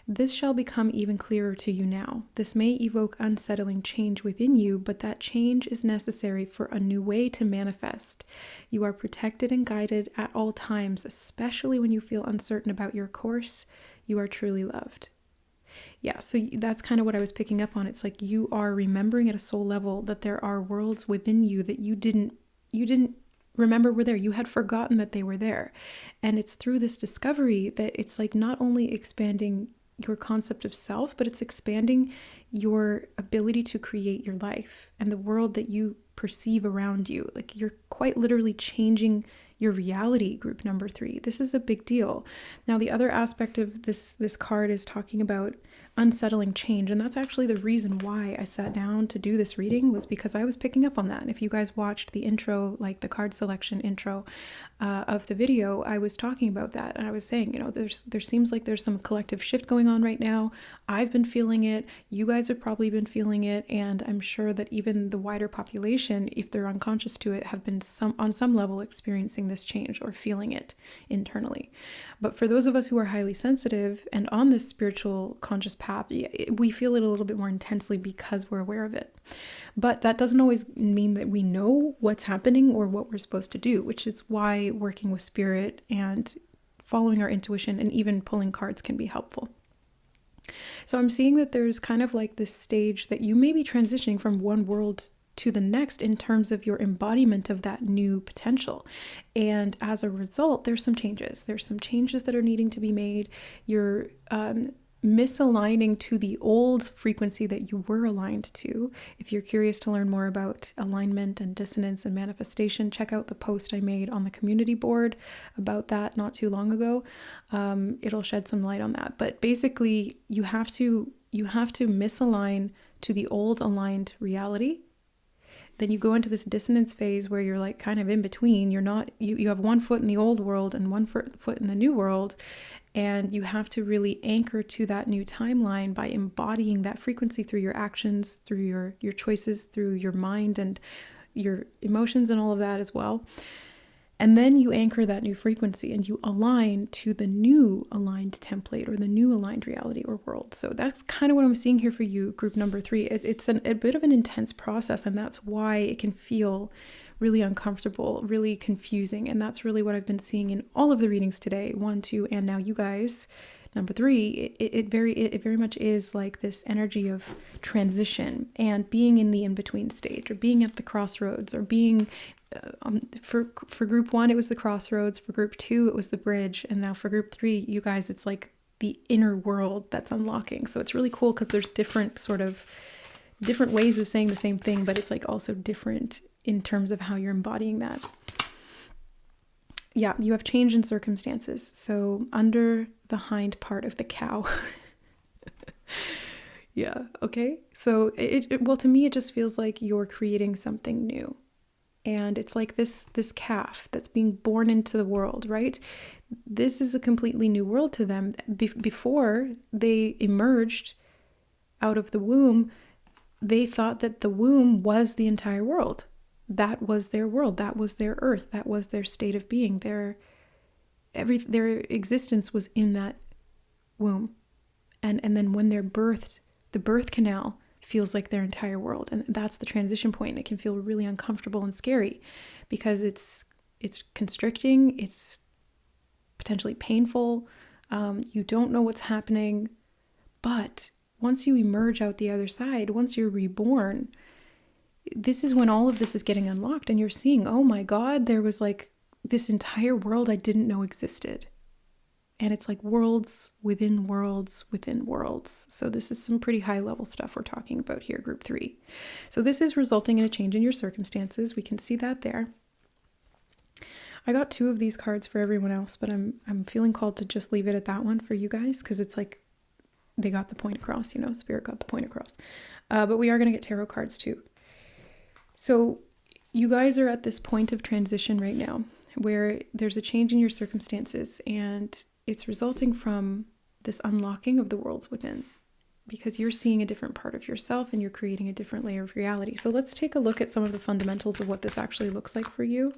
This shall become even clearer to you now. This may evoke unsettling change within you, but that change is necessary for a new way to manifest. You are protected and guided at all times, especially when you feel uncertain about your course. You are truly loved. Yeah, so that's kind of what I was picking up on. It's like you are remembering at a soul level that there are worlds within you that you didn't remember were there. You had forgotten that they were there. And it's through this discovery that it's like not only expanding your concept of self, but it's expanding your ability to create your life and the world that you perceive around you. Like you're quite literally changing your reality, group number 3. This is a big deal. Now, the other aspect of this card is talking about unsettling change, and that's actually the reason why I sat down to do this reading, was because I was picking up on that. And if you guys watched the intro, like the card selection intro of the video, I was talking about that, and I was saying, you know, there seems like there's some collective shift going on right now. I've been feeling it. You guys have probably been feeling it, and I'm sure that even the wider population, if they're unconscious to it, have been on some level experiencing this change or feeling it internally. But for those of us who are highly sensitive and on this spiritual conscious path, we feel it a little bit more intensely because we're aware of it. But that doesn't always mean that we know what's happening or what we're supposed to do, which is why working with spirit and following our intuition and even pulling cards can be helpful. So I'm seeing that there's kind of like this stage that you may be transitioning from one world to the next in terms of your embodiment of that new potential. And as a result, there's some changes. There's some changes that are needing to be made. You're misaligning to the old frequency that you were aligned to. If you're curious to learn more about alignment and dissonance and manifestation, check out the post I made on the community board about that not too long ago. It'll shed some light on that. But basically, you have to misalign to the old aligned reality. Then you go into this dissonance phase where you're like kind of in between. You're not, you have one foot in the old world and one foot in the new world. And you have to really anchor to that new timeline by embodying that frequency through your actions, through your choices, through your mind and your emotions and all of that as well. And then you anchor that new frequency and you align to the new aligned template or the new aligned reality or world. So that's kind of what I'm seeing here for you, group number 3. It's a bit of an intense process, and that's why it can feel really uncomfortable, really confusing. And that's really what I've been seeing in all of the readings today, 1, 2, and now you guys, number 3. It very much is like this energy of transition and being in the in-between stage, or being at the crossroads, or being for group 1, it was the crossroads. For group 2, it was the bridge. And now for group 3, you guys, it's like the inner world that's unlocking. So it's really cool because there's different ways of saying the same thing, but it's like also different in terms of how you're embodying that. Yeah, you have change in circumstances. So under the hind part of the cow. Yeah, okay. So well, to me, it just feels like you're creating something new. And it's like this calf that's being born into the world, right? This is a completely new world to them. Before they emerged out of the womb, they thought that the womb was the entire world. That was their world. That was their earth. That was their state of being. Their existence was in that womb. And then when they're birthed, the birth canal feels like their entire world. And that's the transition point. It can feel really uncomfortable and scary because it's it's constricting, it's potentially painful. You don't know what's happening. But once you emerge out the other side, once you're reborn, this is when all of this is getting unlocked and you're seeing, oh my God, there was like this entire world I didn't know existed. And it's like worlds within worlds within worlds. So this is some pretty high level stuff we're talking about here, group 3. So this is resulting in a change in your circumstances. We can see that there. I got 2 of these cards for everyone else, but I'm feeling called to just leave it at that one for you guys, because it's like they got the point across, you know, Spirit got the point across. But we are going to get tarot cards too. So you guys are at this point of transition right now where there's a change in your circumstances, and it's resulting from this unlocking of the worlds within, because you're seeing a different part of yourself and you're creating a different layer of reality. So let's take a look at some of the fundamentals of what this actually looks like for you,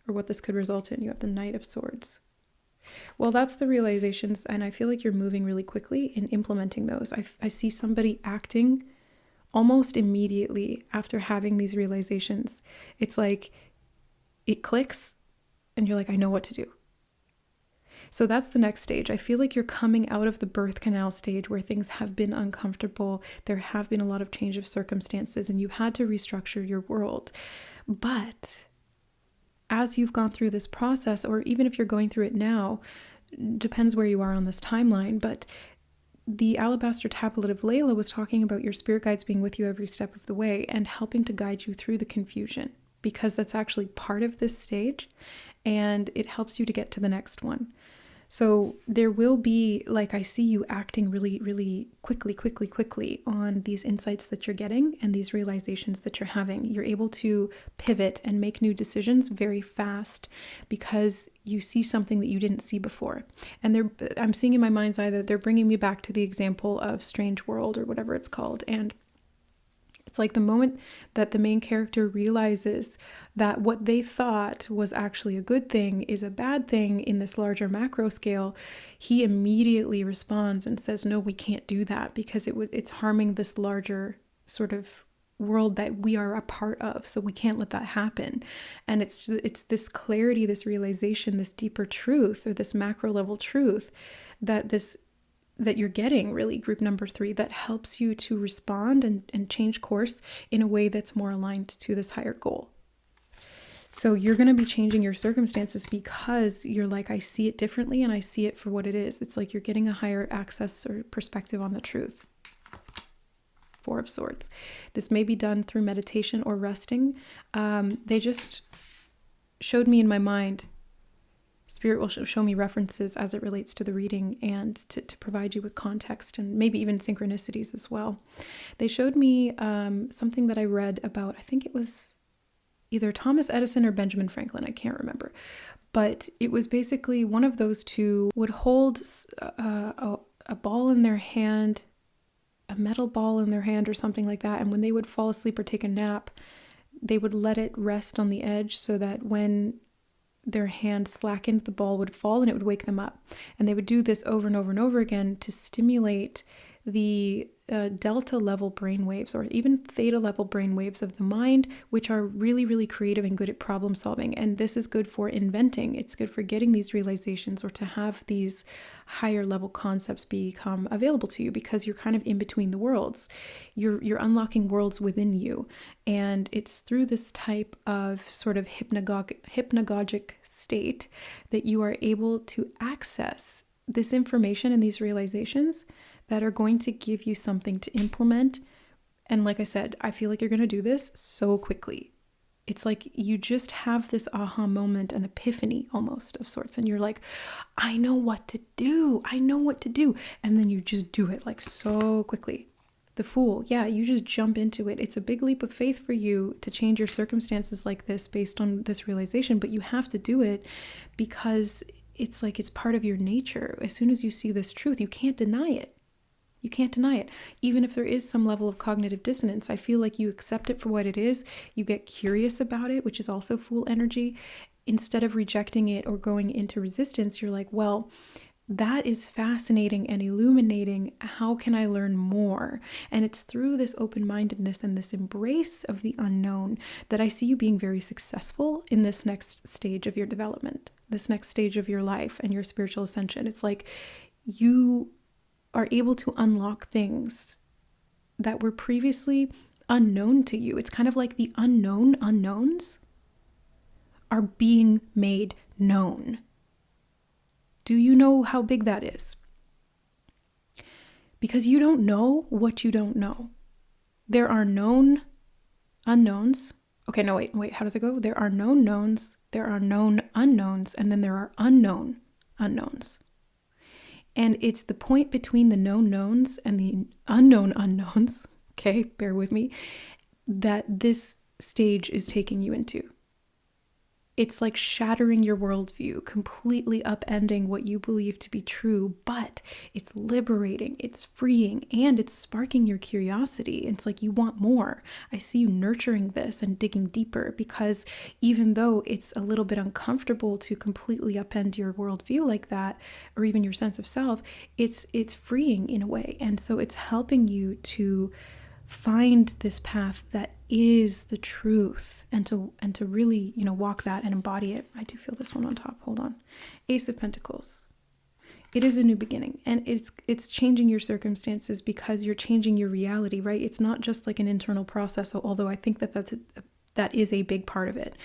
or what this could result in. You have the Knight of Swords. Well, that's the realizations, and I feel like you're moving really quickly in implementing those. I see somebody acting almost immediately after having these realizations. It's like it clicks and you're like, I know what to do. So that's the next stage. I feel like you're coming out of the birth canal stage where things have been uncomfortable. There have been a lot of change of circumstances and you've had to restructure your world. But as you've gone through this process, or even if you're going through it now, depends where you are on this timeline, but the Alabaster Tablet of Layla was talking about your spirit guides being with you every step of the way and helping to guide you through the confusion, because that's actually part of this stage and it helps you to get to the next one. So there will be, like, I see you acting really, really quickly on these insights that you're getting and these realizations that you're having. You're able to pivot and make new decisions very fast because you see something that you didn't see before. And I'm seeing in my mind's eye that they're bringing me back to the example of Strange World or whatever it's called. And it's like the moment that the main character realizes that what they thought was actually a good thing is a bad thing in this larger macro scale, he immediately responds and says, no, we can't do that because it's harming this larger sort of world that we are a part of. So we can't let that happen. And it's this clarity, this realization, this deeper truth, or this macro level truth that you're getting, really, group number 3, that helps you to respond and change course in a way that's more aligned to this higher goal. So you're going to be changing your circumstances because you're like, I see it differently and I see it for what it is. It's like you're getting a higher access or perspective on the truth. 4 of Swords. This may be done through meditation or resting. They just showed me in my mind, Spirit will show me references as it relates to the reading and to provide you with context and maybe even synchronicities as well. They showed me something that I read about, I think it was either Thomas Edison or Benjamin Franklin, I can't remember. But it was basically one of those two would hold a ball in their hand, a metal ball in their hand or something like that. And when they would fall asleep or take a nap, they would let it rest on the edge so that when their hand slackened, the ball would fall and it would wake them up. And they would do this over and over and over again to stimulate the delta level brain waves, or even theta level brain waves of the mind, which are really, really creative and good at problem solving. And this is good for inventing. It's good for getting these realizations or to have these higher level concepts become available to you, because you're kind of in between the worlds. You're unlocking worlds within you. And it's through this type of sort of hypnagogic state that you are able to access this information and these realizations that are going to give you something to implement. And like I said, I feel like you're going to do this so quickly. It's like you just have this aha moment, an epiphany almost of sorts. And you're like, I know what to do. I know what to do. And then you just do it like so quickly. The Fool. Yeah, you just jump into it. It's a big leap of faith for you to change your circumstances like this based on this realization, but you have to do it because it's like it's part of your nature. As soon as you see this truth, you can't deny it. You can't deny it. Even if there is some level of cognitive dissonance, I feel like you accept it for what it is. You get curious about it, which is also Fool energy. Instead of rejecting it or going into resistance, you're like, well, that is fascinating and illuminating. How can I learn more? And it's through this open-mindedness and this embrace of the unknown that I see you being very successful in this next stage of your development, this next stage of your life and your spiritual ascension. It's like you are able to unlock things that were previously unknown to you. It's kind of like the unknown unknowns are being made known. Do you know how big that is? Because you don't know what you don't know. There are known unknowns. Okay, no, wait, how does it go? There are known knowns, there are known unknowns, and then there are unknown unknowns. And it's the point between the known knowns and the unknown unknowns, okay, bear with me, that this stage is taking you into. It's like shattering your worldview, completely upending what you believe to be true, but it's liberating, it's freeing, and it's sparking your curiosity. It's like you want more. I see you nurturing this and digging deeper, because even though it's a little bit uncomfortable to completely upend your worldview like that, or even your sense of self, it's freeing in a way. And so it's helping you to find this path that is the truth, and to really, walk that and embody it. I do feel this one on top. Hold on. Ace of Pentacles. It is a new beginning, and it's changing your circumstances because you're changing your reality, right? It's not just like an internal process, although I think that is a big part of it.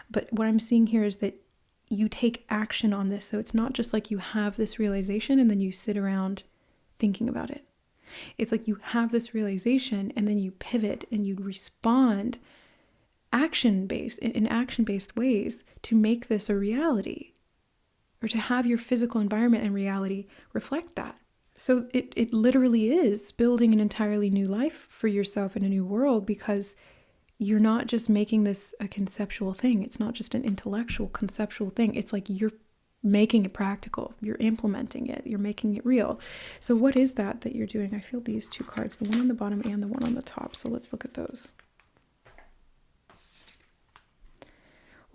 But what I'm seeing here is that you take action on this. So it's not just like you have this realization and then you sit around thinking about it. It's like you have this realization and then you pivot and you respond in action-based ways to make this a reality, or to have your physical environment and reality reflect that. So it literally is building an entirely new life for yourself in a new world, because you're not just making this a conceptual thing. It's not just an intellectual conceptual thing. It's like you're making it practical, you're implementing it, you're making it real. So what is that you're doing? I feel these two cards, the one on the bottom and the one on the top. So let's look at those.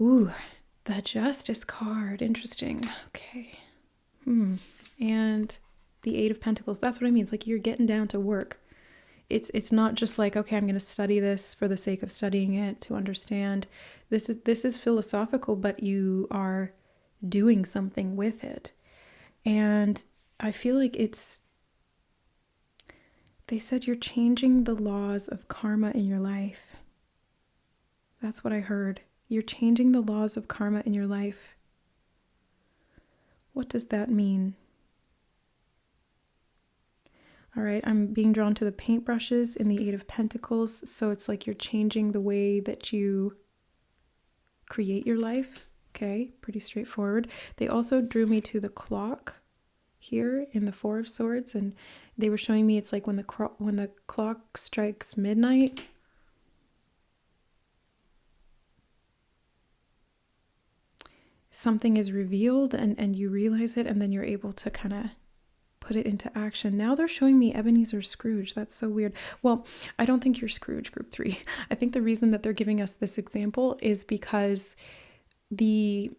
Ooh, the Justice card. Interesting. Okay. And the Eight of Pentacles. That's what I mean. It's like you're getting down to work. It's not just like, okay, I'm going to study this for the sake of studying it to understand. This is philosophical, but you are doing something with it. And I feel like they said you're changing the laws of karma in your life. That's what I heard. You're changing the laws of karma in your life. What does that mean? All right, I'm being drawn to the paintbrushes in the Eight of Pentacles. So it's like you're changing the way that you create your life. Okay, pretty straightforward. They also drew me to the clock here in the Four of Swords, and they were showing me it's like when the clock strikes midnight, something is revealed and you realize it, and then you're able to kind of put it into action. Now they're showing me Ebenezer Scrooge. That's so weird. Well, I don't think you're Scrooge, group 3. I think the reason that they're giving us this example is because the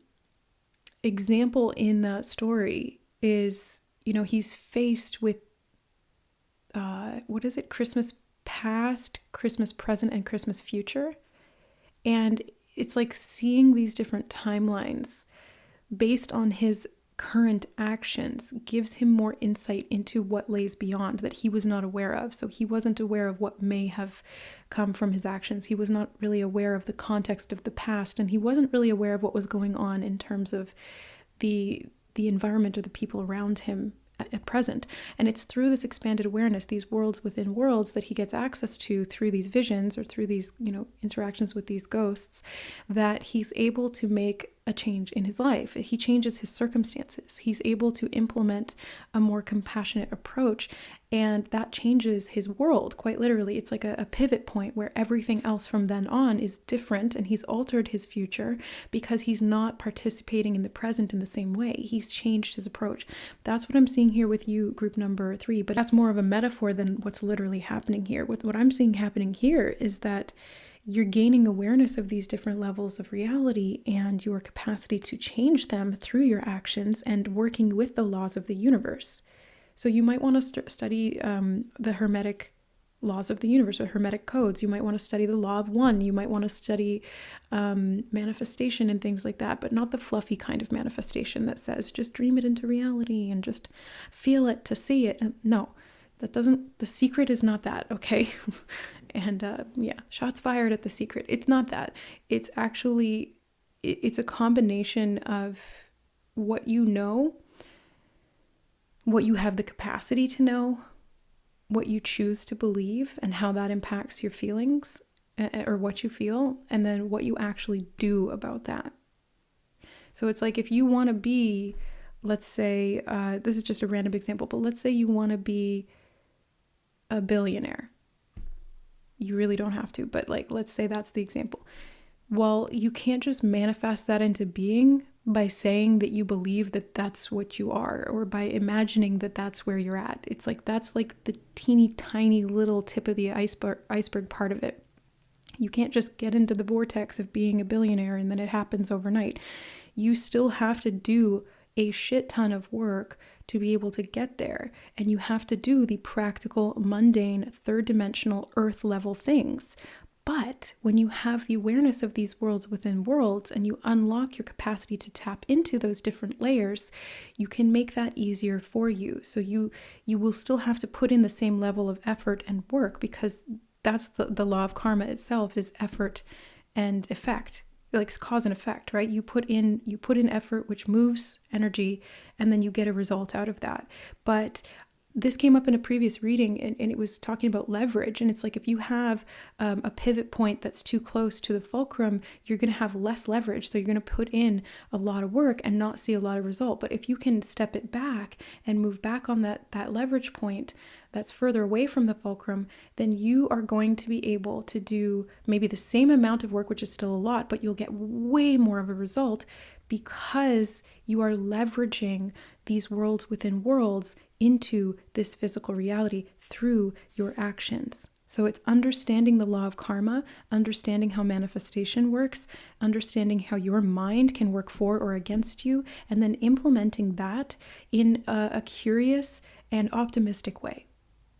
example in the story is, he's faced with, what is it? Christmas past, Christmas present, and Christmas future. And it's like seeing these different timelines based on his current actions gives him more insight into what lays beyond that he was not aware of. So he wasn't aware of what may have come from his actions. He was not really aware of the context of the past, and he wasn't really aware of what was going on in terms of the environment or the people around him at present. And it's through this expanded awareness, these worlds within worlds, that he gets access to through these visions or through these, interactions with these ghosts, that he's able to make a change in his life. He changes his circumstances. He's able to implement a more compassionate approach, and that changes his world, quite literally. It's like a pivot point where everything else from then on is different, and he's altered his future because he's not participating in the present in the same way. He's changed his approach. That's what I'm seeing here with you, group number 3, but that's more of a metaphor than what's literally happening here. What I'm seeing happening here is that you're gaining awareness of these different levels of reality and your capacity to change them through your actions and working with the laws of the universe. So you might want to study the Hermetic laws of the universe or Hermetic codes. You might want to study the law of one. You might want to study manifestation and things like that, but not the fluffy kind of manifestation that says just dream it into reality and just feel it to see it. No, the secret is not that, okay? And shots fired at the secret. It's not that. It's actually, it's a combination of what you know, what you have the capacity to know, what you choose to believe, and how that impacts your feelings or what you feel, and then what you actually do about that. So it's like if you want to be, let's say, this is just a random example, but let's say you want to be a billionaire. You really don't have to, but like, let's say that's the example. Well, you can't just manifest that into being by saying that you believe that that's what you are, or by imagining that that's where you're at. It's like, that's like the teeny tiny little tip of the iceberg part of it. You can't just get into the vortex of being a billionaire and then it happens overnight. You still have to do a shit ton of work to be able to get there. And you have to do the practical, mundane, third dimensional, earth level things. But when you have the awareness of these worlds within worlds and you unlock your capacity to tap into those different layers, you can make that easier for you. So you will still have to put in the same level of effort and work, because that's the law of karma itself, is effort and effect. Like cause and effect, right? You put in effort, which moves energy, and then you get a result out of that. But this came up in a previous reading, and it was talking about leverage. And it's like, if you have a pivot point that's too close to the fulcrum, you're going to have less leverage. So you're going to put in a lot of work and not see a lot of result. But if you can step it back and move back on that leverage point that's further away from the fulcrum, then you are going to be able to do maybe the same amount of work, which is still a lot, but you'll get way more of a result, because you are leveraging these worlds within worlds into this physical reality through your actions. So it's understanding the law of karma, understanding how manifestation works, understanding how your mind can work for or against you, and then implementing that in a curious and optimistic way.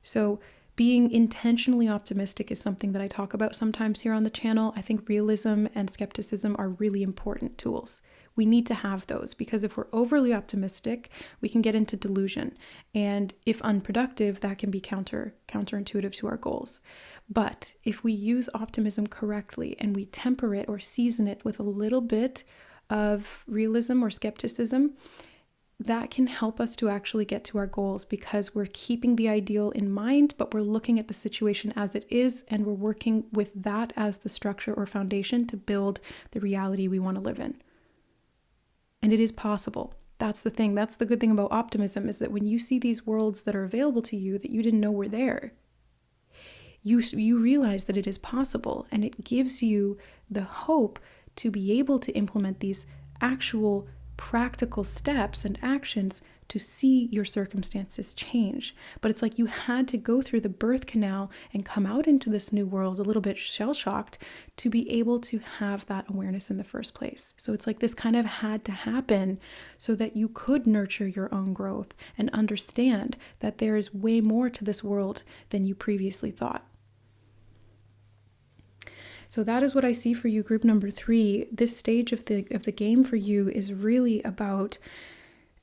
So being intentionally optimistic is something that I talk about sometimes here on the channel. I think realism and skepticism are really important tools. We need to have those, because if we're overly optimistic, we can get into delusion. And if unproductive, that can be counterintuitive to our goals. But if we use optimism correctly and we temper it or season it with a little bit of realism or skepticism, that can help us to actually get to our goals, because we're keeping the ideal in mind, but we're looking at the situation as it is, and we're working with that as the structure or foundation to build the reality we want to live in. And it is possible. That's the thing. That's the good thing about optimism, is that when you see these worlds that are available to you that you didn't know were there, you realize that it is possible, and it gives you the hope to be able to implement these actual practical steps and actions to see your circumstances change. But it's like you had to go through the birth canal and come out into this new world a little bit shell-shocked to be able to have that awareness in the first place. So it's like this kind of had to happen so that you could nurture your own growth and understand that there is way more to this world than you previously thought. So that is what I see for you, group number 3. This stage of the game for you is really about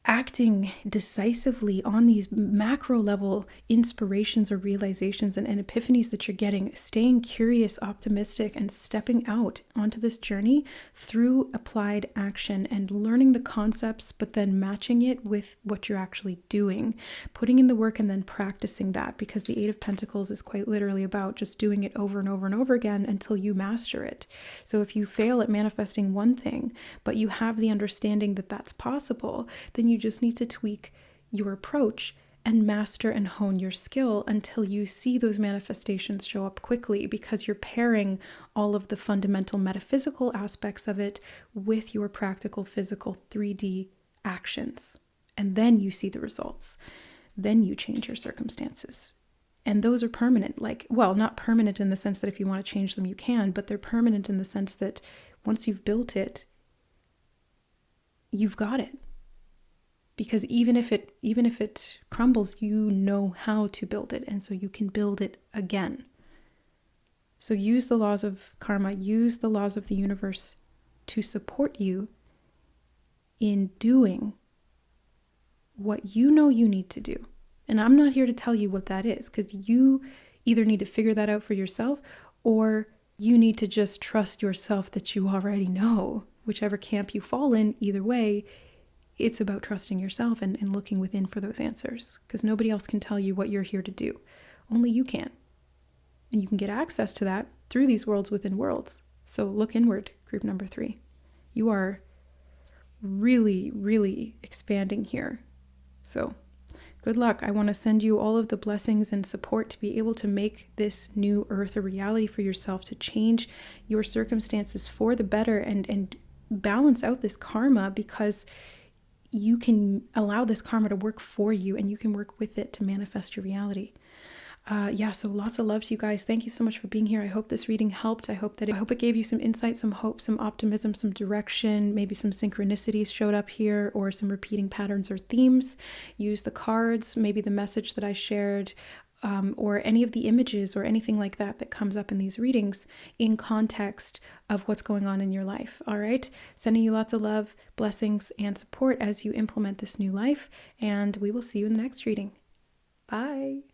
acting decisively on these macro level inspirations or realizations and epiphanies that you're getting, staying curious, optimistic, and stepping out onto this journey through applied action and learning the concepts, but then matching it with what you're actually doing, putting in the work and then practicing that, because the 8 of Pentacles is quite literally about just doing it over and over and over again until you master it. So if you fail at manifesting one thing, but you have the understanding that that's possible, then you just need to tweak your approach and master and hone your skill until you see those manifestations show up quickly, because you're pairing all of the fundamental metaphysical aspects of it with your practical physical 3D actions. And then you see the results. Then you change your circumstances. And those are permanent, like, well, not permanent in the sense that if you want to change them, you can, but they're permanent in the sense that once you've built it, you've got it. Because even if it crumbles, you know how to build it. And so you can build it again. So use the laws of karma, use the laws of the universe to support you in doing what you know you need to do. And I'm not here to tell you what that is, because you either need to figure that out for yourself, or you need to just trust yourself that you already know. Whichever camp you fall in, either way, it's about trusting yourself and looking within for those answers, because nobody else can tell you what you're here to do. Only you can. And you can get access to that through these worlds within worlds. So look inward, group number 3. You are really, really expanding here. So good luck. I want to send you all of the blessings and support to be able to make this new earth a reality for yourself, to change your circumstances for the better and balance out this karma, because you can allow this karma to work for you and you can work with it to manifest your reality. So lots of love to you guys. Thank you so much for being here. I hope this reading helped. I hope it gave you some insight, some hope, some optimism, some direction. Maybe some synchronicities showed up here, or some repeating patterns or themes. Use the cards, maybe the message that I shared, or any of the images or anything like that comes up in these readings in context of what's going on in your life. All right. Sending you lots of love, blessings, and support as you implement this new life. And we will see you in the next reading. Bye.